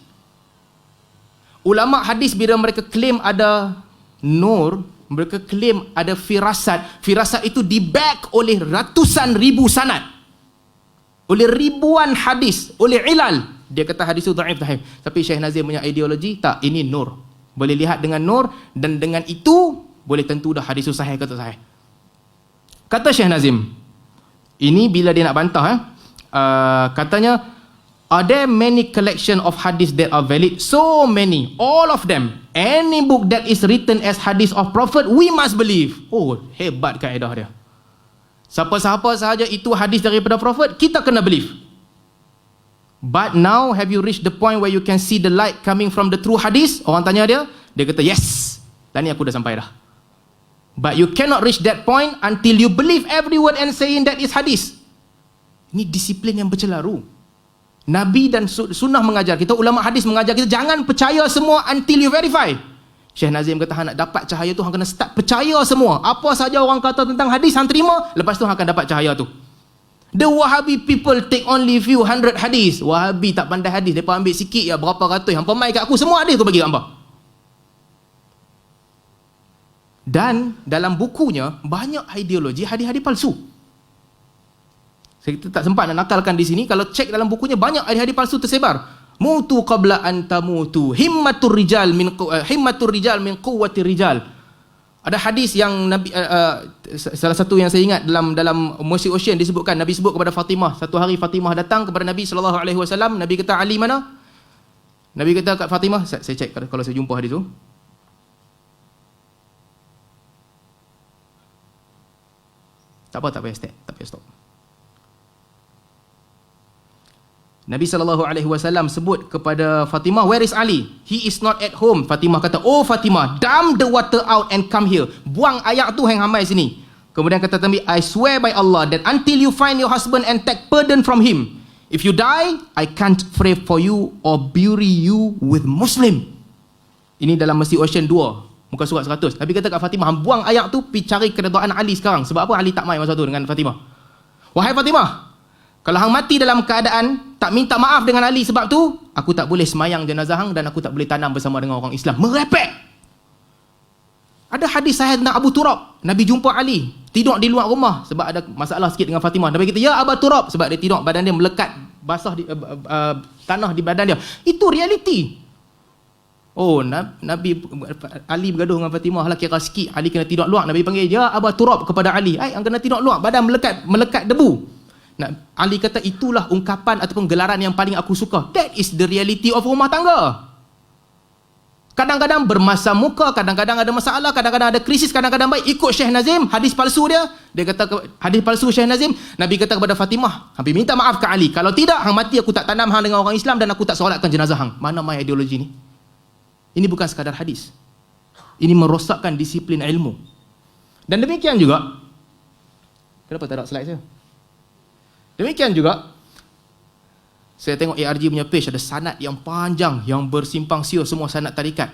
Ulama hadis bila mereka claim ada nur, mereka claim ada firasat. Firasat itu di-back oleh ratusan ribu sanad, oleh ribuan hadis, oleh ilal. Dia kata hadis itu dhaif. Tapi Syekh Nazim punya ideologi, tak, ini nur. Boleh lihat dengan nur, dan dengan itu boleh tentu dah hadis itu sahih ke tak sahih. Kata Syekh Nazim, ini bila dia nak bantah, katanya, are there many collection of hadith that are valid? So many, all of them. Any book that is written as hadith of Prophet, we must believe. Oh, hebat kaedah dia. Siapa-siapa sahaja itu hadis daripada Prophet, kita kena believe. But now, have you reached the point where you can see the light coming from the true hadith? Orang tanya dia kata, yes. Dan ni aku dah sampai dah. But you cannot reach that point until you believe every word and saying that is hadis. Ini disiplin yang bercelaru. Nabi dan sunnah mengajar kita, ulama hadis mengajar kita, jangan percaya semua until you verify. Syekh Nazim kata, hang nak dapat cahaya tu, hang kena start percaya semua. Apa saja orang kata tentang hadis, hang terima, lepas tu hang akan dapat cahaya tu. The Wahhabi people take only few hundred hadis. Wahhabi tak pandai hadis, mereka ambil sikit ya, berapa ratus. Hampa mai kat aku, semua hadis tu bagi kat hampa. Dan dalam bukunya banyak ideologi hadis-hadis palsu. Saya tak sempat nak nakalkan di sini. Kalau cek dalam bukunya banyak hadis-hadis palsu tersebar. Mutu qabla an tamutu, himmatur rijal min quwwatir rijal. Ada hadis yang Nabi, salah satu yang saya ingat dalam Mercy Ocean disebutkan, Nabi sebut kepada Fatimah. Satu hari Fatimah datang kepada Nabi SAW. Nabi kata, Ali mana? Nabi kata kat Fatimah, saya cek kalau saya jumpa hadis tu. Tak payah stop. Nabi SAW sebut kepada Fatimah, where is Ali? He is not at home. Fatimah kata, oh Fatimah, dump the water out and come here. Buang air tu hang hamai sini. Kemudian kata Nabi, I swear by Allah that until you find your husband and take pardon from him, if you die, I can't pray for you or bury you with Muslim. Ini dalam Mercy Ocean 2. Muka surat 100. Nabi kata kat Fatimah, buang ayat tu, pergi cari keredaan Ali sekarang. Sebab apa? Ali tak main masa tu dengan Fatimah. Wahai Fatimah, kalau hang mati dalam keadaan tak minta maaf dengan Ali sebab tu, aku tak boleh semayang jenazah hang dan aku tak boleh tanam bersama dengan orang Islam. Merepek. Ada hadis sahih tentang Abu Turab. Nabi jumpa Ali. Tidur di luar rumah sebab ada masalah sikit dengan Fatimah. Nabi kata, ya Aba Turab, sebab dia tidur badan dia melekat basah di tanah di badan dia. Itu realiti. Oh, Nabi Ali bergaduh dengan Fatimah lah, kira sikit Ali kena tidur luar. Nabi panggil, ya Aba Turab kepada Ali, yang kena tidur luar, badan melekat debu. Ali kata, itulah ungkapan ataupun gelaran yang paling aku suka. That is the reality of rumah tangga. Kadang-kadang bermasam muka, kadang-kadang ada masalah, kadang-kadang ada krisis, kadang-kadang baik. Ikut Syekh Nazim, hadis palsu dia kata, hadis palsu Syekh Nazim, Nabi kata kepada Fatimah, Nabi minta maaf ke Ali, kalau tidak hang mati, aku tak tanam hang dengan orang Islam dan aku tak solatkan jenazah hang. Mana mai ideologi ni? Ini bukan sekadar hadis, ini merosakkan disiplin ilmu. Dan demikian juga, kenapa tak ada slide saya? Demikian juga, saya tengok ARG punya page, ada sanad yang panjang, yang bersimpang siur, semua sanad tarikat.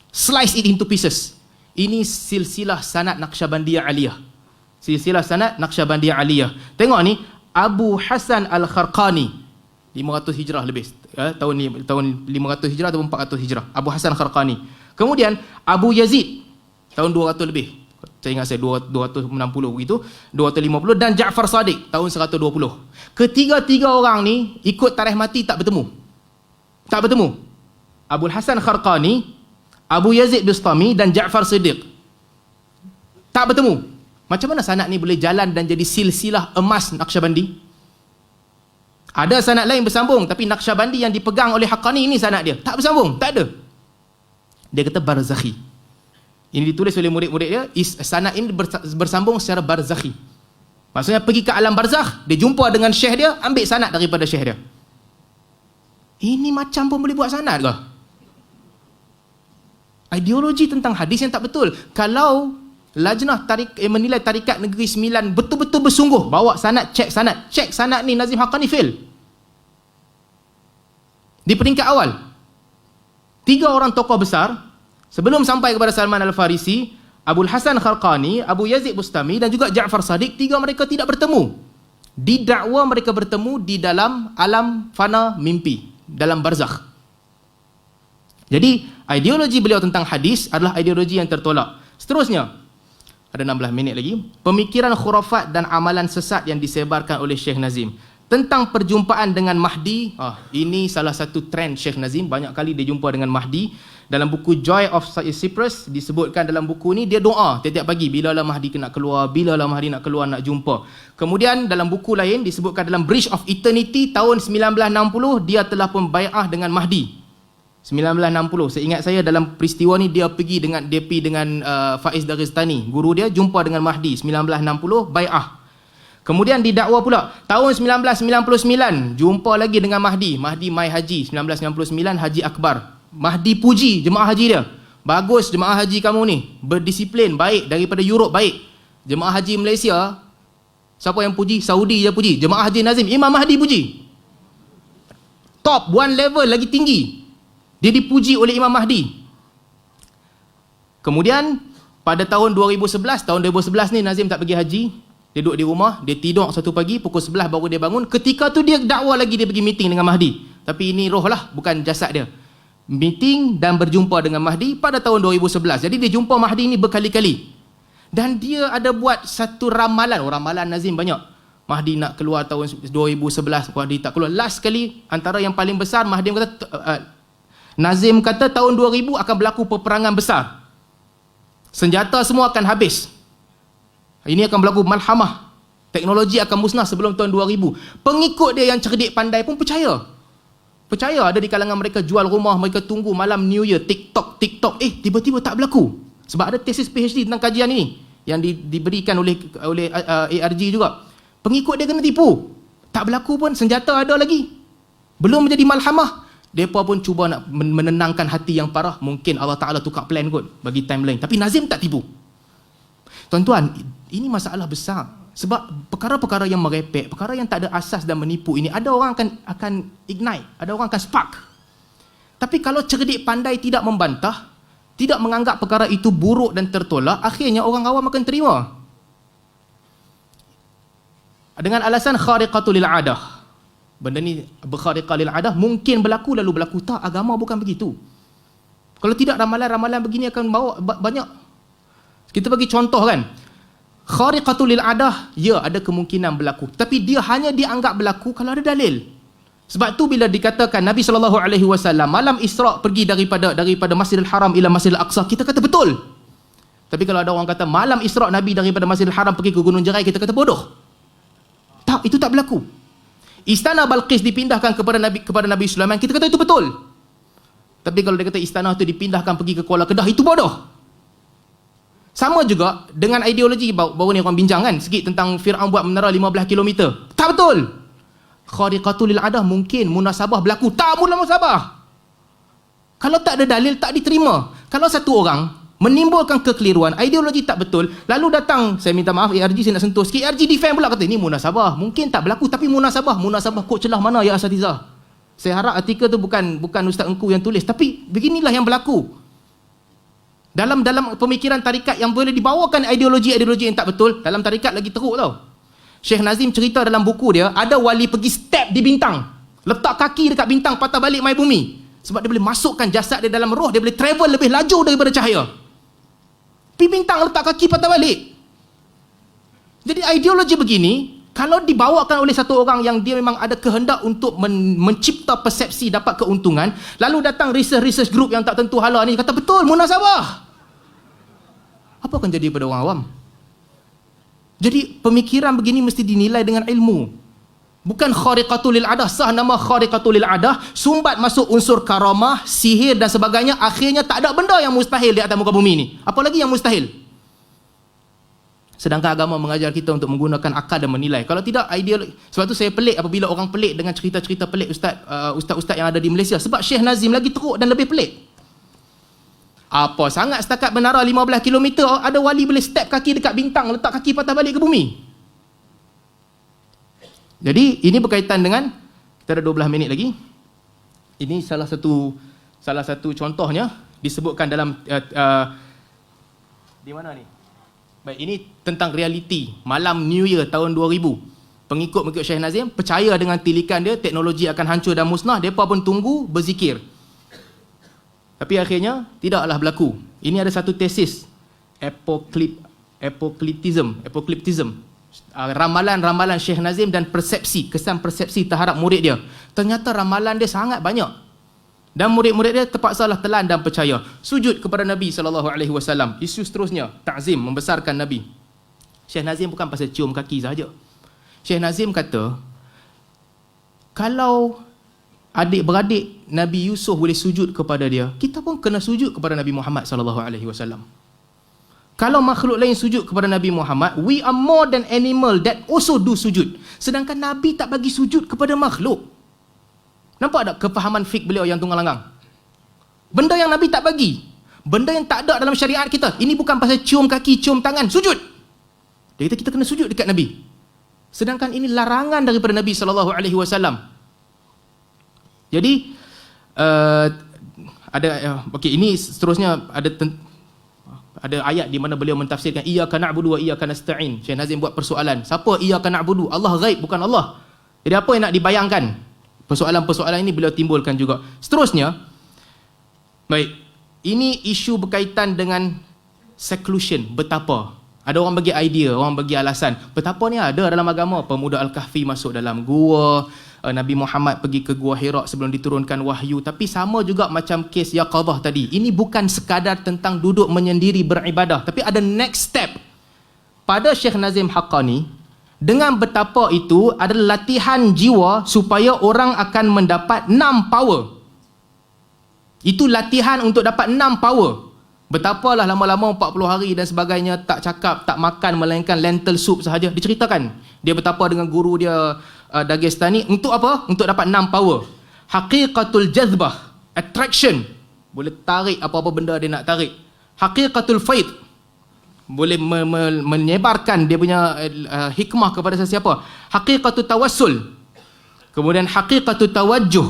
Slice it into pieces. Ini silsilah sanad Naqsyabandiyah Aliyah. Silsilah sanad Naqsyabandiyah Aliyah. Tengok ni, Abu Hasan Al-Kharqani, 500 Hijrah lebih. Tahun 500 Hijrah atau 400 Hijrah. Abu Hasan Al-Kharqani. Kemudian, Abu Yazid, tahun 200 lebih. Saya ingat saya 260 begitu, 250, dan Ja'far Sadiq tahun 120. Ketiga-tiga orang ni ikut tarikh mati tak bertemu. Tak bertemu. Abu Hasan Kharqani, Abu Yazid Bistami dan Ja'far Siddiq. Tak bertemu. Macam mana sanad ni boleh jalan dan jadi silsilah emas Naqsyabandi? Ada sanad lain bersambung, tapi Naqsyabandi yang dipegang oleh Haqqani ini sanad dia. Tak bersambung, tak ada. Dia kata barzakhi. Ini ditulis oleh murid-murid dia, sanad ini bersambung secara barzakhi. Maksudnya pergi ke alam barzakh, dia jumpa dengan syekh dia, ambil sanad daripada syekh dia. Ini macam pun boleh buat sanad ke? Ideologi tentang hadis yang tak betul. Kalau lajnah menilai tarikat Negeri Sembilan betul-betul bersungguh, bawa sanad, cek sanad ni Nazim Haqqani fail. Di peringkat awal, 3 orang tokoh besar sebelum sampai kepada Salman Al-Farisi, Abu Hasan Kharqani, Abu Yazid Bustami dan juga Ja'far Sadiq, 3 mereka tidak bertemu. Didakwa mereka bertemu di dalam alam fana mimpi, dalam barzakh. Jadi, ideologi beliau tentang hadis adalah ideologi yang tertolak. Seterusnya, ada 16 minit lagi, pemikiran khurafat dan amalan sesat yang disebarkan oleh Syekh Nazim tentang perjumpaan dengan Mahdi. Ini salah satu trend Syekh Nazim, banyak kali dia jumpa dengan Mahdi. Dalam buku Joy of Cyprus disebutkan, dalam buku ni dia doa tiap-tiap pagi, bilalah Mahdi nak keluar, bilalah Mahdi nak keluar, nak jumpa. Kemudian dalam buku lain disebutkan, dalam Bridge of Eternity tahun 1960 dia telah pun bai'ah dengan Mahdi. 1960, seingat saya dalam peristiwa ni dia pergi dengan Faiz Daristani, guru dia, jumpa dengan Mahdi 1960, bai'ah. Kemudian didakwa pula tahun 1999 jumpa lagi dengan Mahdi mai haji 1999, Haji Akbar. Mahdi puji jemaah haji dia, bagus jemaah haji kamu ni, berdisiplin, baik, daripada Europe baik. Jemaah haji Malaysia, siapa yang puji? Saudi dia puji. Jemaah haji Nazim, Imam Mahdi puji. Top, one level lagi tinggi, dia dipuji oleh Imam Mahdi. Kemudian pada tahun 2011 ni Nazim tak pergi haji, dia duduk di rumah, dia tidur satu pagi, pukul 11 baru dia bangun. Ketika tu dia dakwa lagi, dia pergi meeting dengan Mahdi. Tapi ini roh lah, bukan jasad dia. Meeting dan berjumpa dengan Mahdi pada tahun 2011. Jadi dia jumpa Mahdi ini berkali-kali. Dan dia ada buat satu ramalan. Ramalan Nazim banyak. Mahdi nak keluar tahun 2011, Mahdi tak keluar. Last kali, antara yang paling besar, Nazim kata tahun 2000 akan berlaku peperangan besar. Senjata semua akan habis. Ini akan berlaku malhamah. Teknologi akan musnah sebelum tahun 2000. Pengikut dia yang cerdik pandai pun percaya. Ada di kalangan mereka jual rumah, mereka tunggu malam New Year, TikTok. Tiba-tiba tak berlaku. Sebab ada tesis PhD tentang kajian ini yang diberikan oleh ARG juga. Pengikut dia kena tipu. Tak berlaku pun, senjata ada lagi. Belum menjadi malhamah. Mereka pun cuba nak menenangkan hati yang parah. Mungkin Allah Ta'ala tukar plan kot, bagi timeline. Tapi Nazim tak tipu. Tuan-tuan, ini masalah besar. Sebab perkara-perkara yang merepek, perkara yang tak ada asas dan menipu ini, ada orang akan ignite, ada orang akan spark. Tapi kalau cerdik pandai tidak membantah, tidak menganggap perkara itu buruk dan tertolak, akhirnya orang awam akan terima. Dengan alasan khariqatul lil adah. Benda ni berkhariqah lil adah, mungkin berlaku lalu berlaku. Tak, agama bukan begitu. Kalau tidak, ramalan-ramalan begini akan bawa banyak. Kita bagi contoh kan. Khariqatul lil adah, ya ada kemungkinan berlaku. Tapi dia hanya dianggap berlaku kalau ada dalil. Sebab tu bila dikatakan Nabi SAW malam Isra' pergi daripada Masjidil Haram ila Masjidil Aqsa, kita kata betul. Tapi kalau ada orang kata malam Isra' Nabi daripada Masjidil Haram pergi ke Gunung Jerai, kita kata bodoh. Tak, itu tak berlaku. Istana Balqis dipindahkan kepada Nabi Sulaiman, kita kata itu betul. Tapi kalau dia kata istana itu dipindahkan pergi ke Kuala Kedah, itu bodoh. Sama juga dengan ideologi baru ni orang bincang kan sikit tentang Fir'aun buat menara 15 km. Tak betul. Khariqatul lil adah, mungkin munasabah berlaku. Tak munasabah. Kalau tak ada dalil, tak diterima. Kalau satu orang menimbulkan kekeliruan, ideologi tak betul, lalu datang, saya minta maaf ARG saya nak sentuh sikit, ARG defend pula kata ini munasabah. Mungkin tak berlaku, tapi munasabah kod celah mana ya asatizah? Saya harap artikel tu bukan Ustaz Engku yang tulis, tapi beginilah yang berlaku. Dalam pemikiran tarikat yang boleh dibawakan ideologi yang tak betul, dalam tarikat lagi teruk tau. Syekh Nazim cerita dalam buku dia, ada wali pergi step di bintang, letak kaki dekat bintang, patah balik mai bumi. Sebab dia boleh masukkan jasad dia dalam roh, dia boleh travel lebih laju daripada cahaya. Pergi bintang, letak kaki, patah balik. Jadi ideologi begini, kalau dibawakan oleh satu orang yang dia memang ada kehendak untuk mencipta persepsi, dapat keuntungan, lalu datang research group yang tak tentu hala ni, kata betul, munasabah. Apa akan jadi pada orang awam? Jadi pemikiran begini mesti dinilai dengan ilmu. Bukan khariqatul lil adah, sah nama khariqatul lil adah, sumbat masuk unsur karamah, sihir dan sebagainya, akhirnya tak ada benda yang mustahil di atas muka bumi ni. Apalagi yang mustahil. Sedangkan agama mengajar kita untuk menggunakan akal dan menilai. Kalau tidak, ideologi. Sebab tu saya pelik apabila orang pelik dengan cerita-cerita pelik ustaz-ustaz yang ada di Malaysia. Sebab Syekh Nazim lagi teruk dan lebih pelik. Apa sangat setakat menara 15 km, ada wali boleh step kaki dekat bintang, letak kaki patah balik ke bumi. Jadi ini berkaitan dengan, kita ada 12 minit lagi. Ini salah satu contohnya disebutkan dalam di mana ni? Baik, ini tentang realiti malam New Year tahun 2000. Pengikut Syekh Nazim percaya dengan tilikan dia, teknologi akan hancur dan musnah, mereka pun tunggu berzikir. Tapi akhirnya tidaklah berlaku. Ini ada satu tesis, apocalypticism, ramalan-ramalan Syekh Nazim dan kesan persepsi terhadap murid dia. Ternyata ramalan dia sangat banyak. Dan murid-murid dia terpaksalah telan dan percaya. Sujud kepada Nabi SAW. Isu seterusnya, ta'zim, membesarkan Nabi. Syekh Nazim bukan pasal cium kaki sahaja. Syekh Nazim kata, kalau adik-beradik Nabi Yusuf boleh sujud kepada dia, kita pun kena sujud kepada Nabi Muhammad SAW. Kalau makhluk lain sujud kepada Nabi Muhammad, we are more than animal that also do sujud. Sedangkan Nabi tak bagi sujud kepada makhluk. Nampak tak kefahaman fik beliau yang tunggal langgang? Benda yang Nabi tak bagi, benda yang tak ada dalam syariat kita. Ini bukan pasal cium kaki, cium tangan, sujud. Dia kata kita kena sujud dekat Nabi. Sedangkan ini larangan daripada Nabi SAW. Jadi ini seterusnya ada ayat di mana beliau mentafsirkan iyyaka na'budu wa iyyaka nasta'in. Syekh Nazim buat persoalan, siapa iyyaka na'budu? Allah ghaib, bukan Allah. Jadi apa yang nak dibayangkan? Persoalan-persoalan ini beliau timbulkan juga. Seterusnya, baik, ini isu berkaitan dengan seclusion, betapa. Ada orang bagi idea, orang bagi alasan. Betapa ni ada dalam agama. Pemuda Al-Kahfi masuk dalam gua, Nabi Muhammad pergi ke Gua Hira sebelum diturunkan wahyu. Tapi sama juga macam kes Yaqadhah tadi. Ini bukan sekadar tentang duduk menyendiri beribadah, tapi ada next step. Pada Syekh Nazim Haqqani, dengan betapa itu adalah latihan jiwa supaya orang akan mendapat 6 power. Itu latihan untuk dapat 6 power. Betapalah lama-lama 40 hari dan sebagainya, tak cakap, tak makan, melainkan lentil soup sahaja. Diceritakan dia betapa dengan guru dia Dagestani. Untuk apa? Untuk dapat 6 power. Haqiqatul jazbah, attraction, boleh tarik apa-apa benda dia nak tarik. Haqiqatul faid, boleh menyebarkan dia punya hikmah kepada sesiapa. Haqiqatul tawassul, kemudian haqiqatul tawajjuh,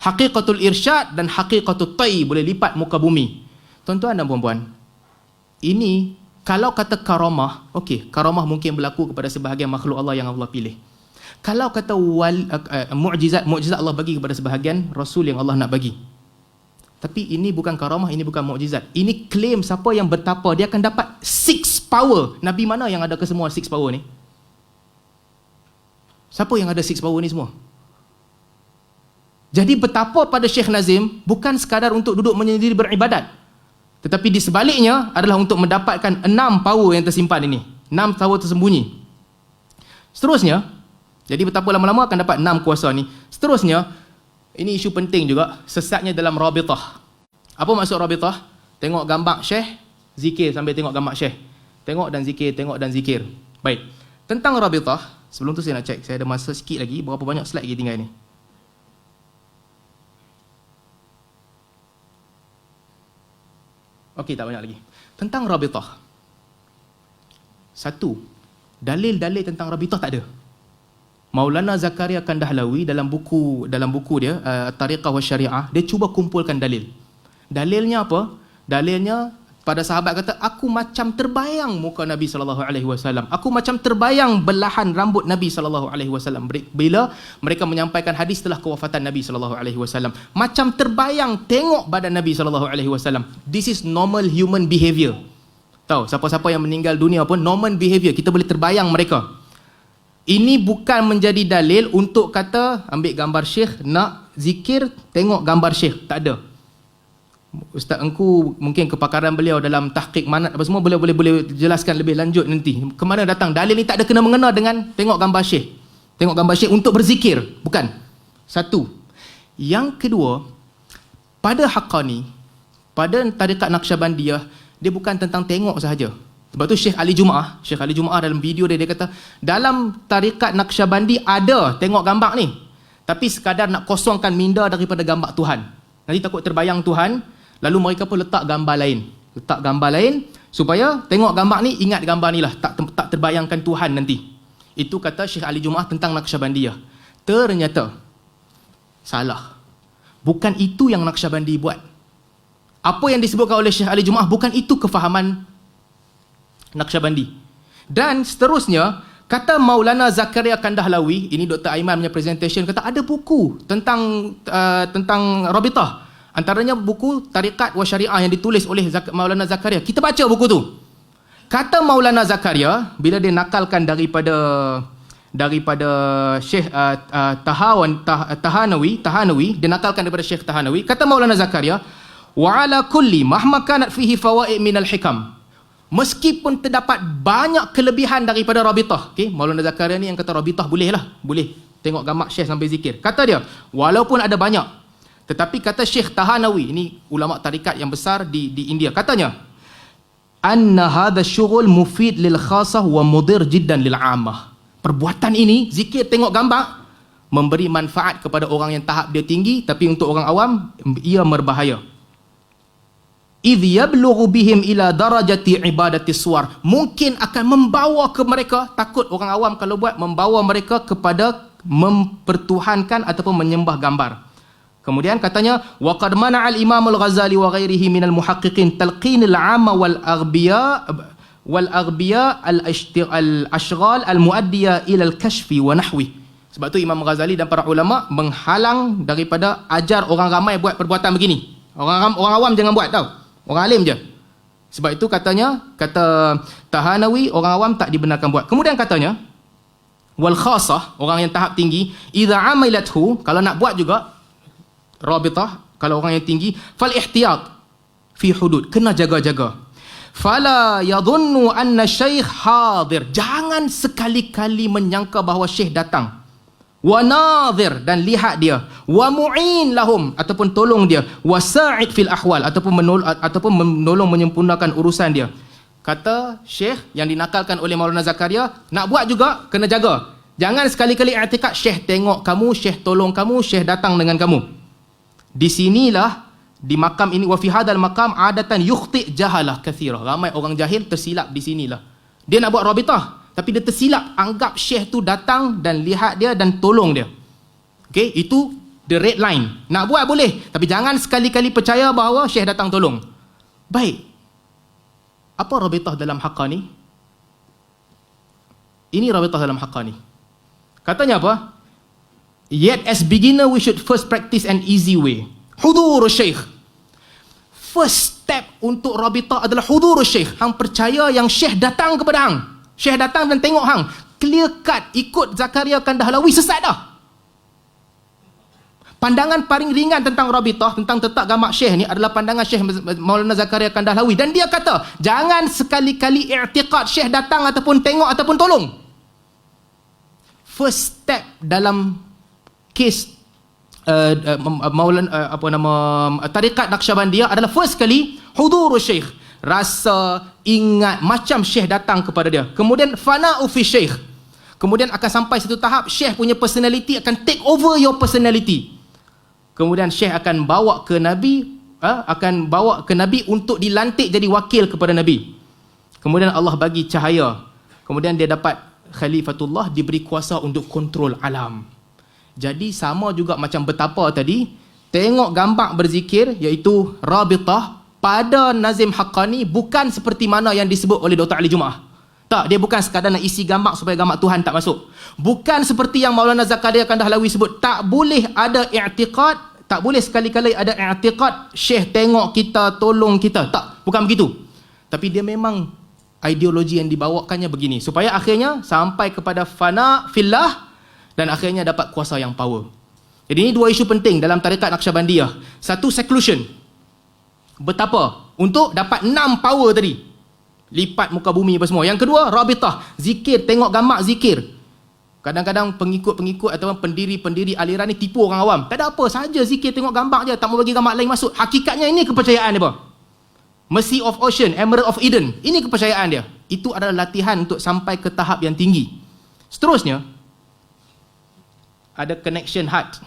haqiqatul irsyad, dan haqiqatul tay, boleh lipat muka bumi. Tuan-tuan dan puan-puan, ini kalau kata karamah, okey, karamah mungkin berlaku kepada sebahagian makhluk Allah yang Allah pilih. Kalau kata mu'jizat Allah bagi kepada sebahagian rasul yang Allah nak bagi. Tapi ini bukan karamah, ini bukan mukjizat. Ini claim siapa yang bertapa dia akan dapat 6 power. Nabi mana yang ada ke semua 6 power ni? Siapa yang ada 6 power ni semua? Jadi bertapa pada Syekh Nazim bukan sekadar untuk duduk menyendiri beribadat. Tetapi di sebaliknya adalah untuk mendapatkan 6 power yang tersimpan ini. 6 power tersembunyi. Seterusnya, jadi bertapa lama-lama akan dapat 6 kuasa ni. Seterusnya, ini isu penting juga, sesatnya dalam rabitah. Apa maksud rabitah? Tengok gambar Syekh, zikir sambil tengok gambar Syekh. Tengok dan zikir, tengok dan zikir. Baik. Tentang rabitah, sebelum tu saya nak cek, saya ada masa sikit lagi, berapa banyak slide lagi tinggal ni? Okey, tak banyak lagi. Tentang rabitah. Satu, dalil-dalil tentang rabitah tak ada. Maulana Zakaria Kandahlawi dalam buku dia Tariqah wa Syariah, dia cuba kumpulkan dalil. Dalilnya apa? Dalilnya pada sahabat kata, aku macam terbayang muka Nabi sallallahu alaihi wasallam. Aku macam terbayang belahan rambut Nabi sallallahu alaihi wasallam bila mereka menyampaikan hadis setelah kewafatan Nabi sallallahu alaihi wasallam. Macam terbayang tengok badan Nabi sallallahu alaihi wasallam. This is normal human behavior. Tahu, siapa-siapa yang meninggal dunia pun normal behavior, kita boleh terbayang mereka. Ini bukan menjadi dalil untuk kata ambil gambar Syekh, nak zikir, tengok gambar Syekh. Tak ada. Ustaz Engku mungkin kepakaran beliau dalam tahqiq manat apa semua boleh jelaskan lebih lanjut nanti. Kemana datang dalil ni? Tak ada kena-mengena dengan tengok gambar Syekh. Tengok gambar Syekh untuk berzikir. Bukan. Satu. Yang kedua, pada Haqqani, pada tarikat Naqsyabandiyah, dia bukan tentang tengok sahaja. Sebab tu Syekh Ali Jumaah dalam video dia kata, dalam tarikat Naqsyabandi ada tengok gambar ni, tapi sekadar nak kosongkan minda daripada gambar Tuhan. Nanti takut terbayang Tuhan, lalu mereka pun letak gambar lain supaya tengok gambar ni, ingat gambar ni lah, tak terbayangkan Tuhan nanti. Itu kata Syekh Ali Jumaah tentang Naqsyabandiyah. Ternyata salah. Bukan itu yang Naqsyabandi buat. Apa yang disebutkan oleh Syekh Ali Jumaah bukan itu kefahaman Naqsyabandi. Dan seterusnya, kata Maulana Zakaria Kandahlawi, ini Dr. Aiman punya presentation, kata ada buku tentang rabitah. Antaranya buku Tariqat wa Syariah yang ditulis oleh Maulana Zakaria. Kita baca buku tu. Kata Maulana Zakaria, bila dia nakalkan daripada Syekh Tahanawi, dia nakalkan daripada Syekh Tahanawi, kata Maulana Zakaria, wa ala kulli mahma kanat fihi fawaid minal hikam. Meskipun terdapat banyak kelebihan daripada rabitah. Okay? Maulana Zakaria ni yang kata rabitah boleh tengok gambar Syekh sampai zikir. Kata dia, walaupun ada banyak, tetapi kata Syekh Tahanawi, ini ulama tarikat yang besar di India, katanya, anna hadha syughul mufid lil khasah wa mudir jiddan lil ammah. Perbuatan ini, zikir tengok gambar, memberi manfaat kepada orang yang tahap dia tinggi, tapi untuk orang awam ia berbahaya. idh yablughu bihim ila darajati ibadati suwar, mungkin akan membawa ke mereka, takut orang awam kalau buat, membawa mereka kepada mempertuhankan ataupun menyembah gambar. Kemudian katanya, wa qad mana'a al-Imam al-Ghazali wa ghairihi min al-muhaqqiqin talqin al-'amma wal aghbiya al-ashghal al-muaddiya ila al-kashfi wa nahwi. Sebab tu Imam Ghazali dan para ulama menghalang daripada ajar orang ramai buat perbuatan begini. Orang awam jangan buat, tau. Orang alim je. Sebab itu katanya, kata Tahanawi, orang awam tak dibenarkan buat. Kemudian katanya, wal khasah, orang yang tahap tinggi, idza amilathu, kalau nak buat juga rabitah, kalau orang yang tinggi, fal ihtiyat fi hudud, kena jaga-jaga. Fala yadhunnu anna syekh hadir, jangan sekali-kali menyangka bahawa syekh datang. Wa nadhir, dan lihat dia, wa mu'in lahum, ataupun tolong dia, wa sa'id fil ahwal, ataupun menolong menyempurnakan urusan dia. Kata syekh yang dinakalkan oleh Maulana Zakaria, nak buat juga kena jaga. Jangan sekali-kali i'tikad syekh tengok kamu, syekh tolong kamu, syekh datang dengan kamu. Di sinilah, di makam ini, wa fi hadal makam adatan yukhti jahalah kathirah, ramai orang jahil tersilap di sinilah. Dia nak buat rabitah, tapi dia tersilap, anggap syekh tu datang dan lihat dia dan tolong dia. Okay, itu the red line. Nak buat boleh, tapi jangan sekali-kali percaya bahawa syekh datang tolong. Baik, apa rabitah dalam Haqqani? Ini rabitah dalam Haqqani. Katanya apa? Yet as beginner we should first practice an easy way. Hudur syekh. first step untuk Rabitah adalah hudur Syekh. Hang percaya yang Syekh datang kepada hang. Syekh datang dan tengok hang. Clear cut, ikut Zakaria Kandahlawi, sesat dah. Pandangan paling ringan tentang Rabitah, tentang tetap gamak Syekh ni adalah pandangan Syekh Maulana Zakaria Kandahlawi. Dan dia kata, jangan sekali-kali i'tiqad Syekh datang ataupun tengok ataupun tolong. First step dalam kes tarikat Naqsyabandiyah adalah first kali hudur Syekh, rasa ingat macam Syekh datang kepada dia. Kemudian fana'u fi Syekh, kemudian akan sampai satu tahap Syekh punya personality akan take over your personality. Kemudian Syekh akan bawa ke Nabi, untuk dilantik jadi wakil kepada Nabi. Kemudian Allah bagi cahaya, kemudian dia dapat Khalifatullah, diberi kuasa untuk kontrol alam. Jadi sama juga macam betapa tadi, tengok gambar berzikir iaitu Rabitah pada Nazim Haqqani bukan seperti mana yang disebut oleh Dr. Ali Jumaah. Tak, dia bukan sekadar nak isi gambar supaya gambar Tuhan tak masuk. Bukan seperti yang Maulana Zakaria Kandahlawi sebut, tak boleh ada i'tiqad, tak boleh sekali-kali ada i'tiqad Syekh tengok kita, tolong kita. Tak, bukan begitu. Tapi dia memang ideologi yang dibawakannya begini, supaya akhirnya sampai kepada fana fillah dan akhirnya dapat kuasa yang power. Jadi ini dua isu penting dalam tarikat Naqsyabandiyah. Satu, seclusion. Betapa? Untuk dapat 6 power tadi. Lipat muka bumi apa semua. Yang kedua, Rabitah. Zikir, tengok gamak zikir. Kadang-kadang pengikut-pengikut atau pendiri-pendiri aliran ni tipu orang awam. Tak ada apa, saja zikir tengok gambar je, tak mau bagi gambar lain masuk. Hakikatnya ini kepercayaan dia apa? Mercy of Ocean, Emerald of Eden. Ini kepercayaan dia. Itu adalah latihan untuk sampai ke tahap yang tinggi. Seterusnya, ada connection heart.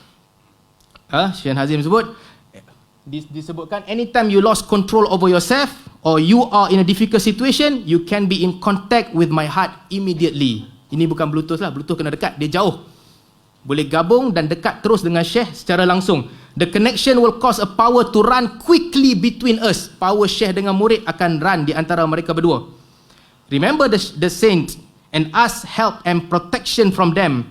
Syekh Hazim sebut, disebutkan anytime you lost control over yourself or you are in a difficult situation, you can be in contact with my heart immediately. Ini bukan Bluetooth lah, Bluetooth kena dekat, dia jauh. Boleh gabung dan dekat terus dengan Syekh secara langsung. The connection will cause a power to run quickly between us. Power Syekh dengan murid akan run di antara mereka berdua. Remember the saints and ask help and protection from them,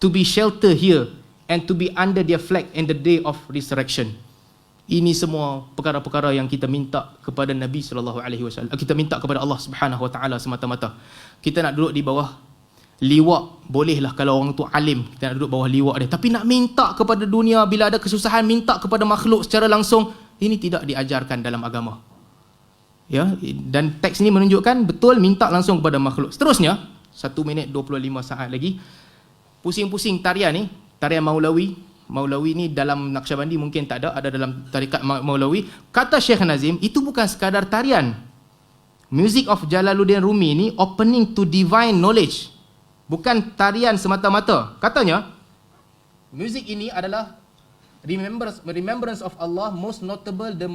to be shelter here and to be under their flag in the day of resurrection. Ini semua perkara-perkara yang kita minta kepada Nabi SAW. Kita minta kepada Allah Subhanahu Wa Taala semata-mata. Kita nak duduk di bawah liwak, bolehlah kalau orang tu alim, kita nak duduk bawah liwak dia. Tapi nak minta kepada dunia, bila ada kesusahan minta kepada makhluk secara langsung, ini tidak diajarkan dalam agama. Ya, dan teks ini menunjukkan betul minta langsung kepada makhluk. Seterusnya, 1 minit 25 saat lagi. Pusing-pusing tarian ni, tarian Maulawi. Maulawi ni dalam Naqsyabandi mungkin tak ada dalam tarikat Maulawi. Kata Syekh Nazim, itu bukan sekadar tarian. Music of Jalaluddin Rumi ni opening to divine knowledge. Bukan tarian semata-mata. Katanya, music ini adalah remembrance of Allah, most notable the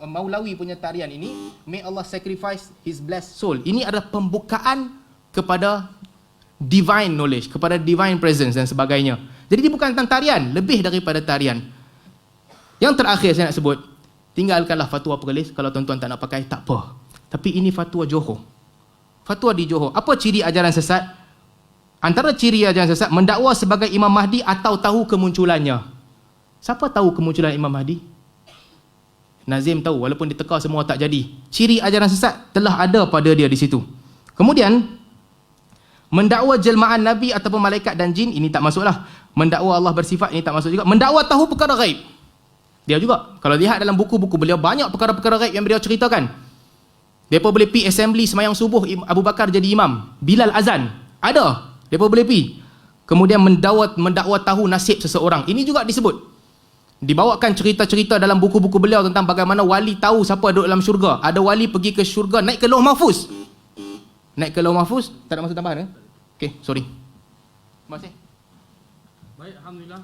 Maulawi punya tarian ini. May Allah sacrifice his blessed soul. Ini adalah pembukaan kepada divine knowledge, kepada divine presence dan sebagainya. Jadi dia bukan tentang tarian, lebih daripada tarian. Yang terakhir saya nak sebut, tinggalkanlah fatwa Perlis. Kalau tuan-tuan tak nak pakai, tak apa. Tapi ini fatwa Johor. Fatwa di Johor. Apa ciri ajaran sesat? Antara ciri ajaran sesat, mendakwa sebagai Imam Mahdi atau tahu kemunculannya. Siapa tahu kemunculan Imam Mahdi? Nazim tahu, walaupun diteka semua tak jadi. Ciri ajaran sesat telah ada pada dia di situ. Kemudian, mendakwa jelmaan Nabi ataupun malaikat dan jin, ini tak masuklah. Mendakwa Allah bersifat, ini tak masuk juga. Mendakwa tahu perkara gaib, dia juga. Kalau lihat dalam buku-buku beliau, banyak perkara-perkara gaib yang beliau ceritakan. Mereka boleh pergi assembly semayang subuh, Abu Bakar jadi imam, Bilal azan, ada. Mereka boleh pergi. Kemudian mendakwa tahu nasib seseorang, ini juga disebut. Dibawakan cerita-cerita dalam buku-buku beliau tentang bagaimana wali tahu siapa duduk dalam syurga. Ada wali pergi ke syurga, naik ke Lauh Mahfuz. Naik ke Lauh Mahfuz, tak ada masa tambahan ke? Okey, sorry. Terima kasih. Baik, alhamdulillah.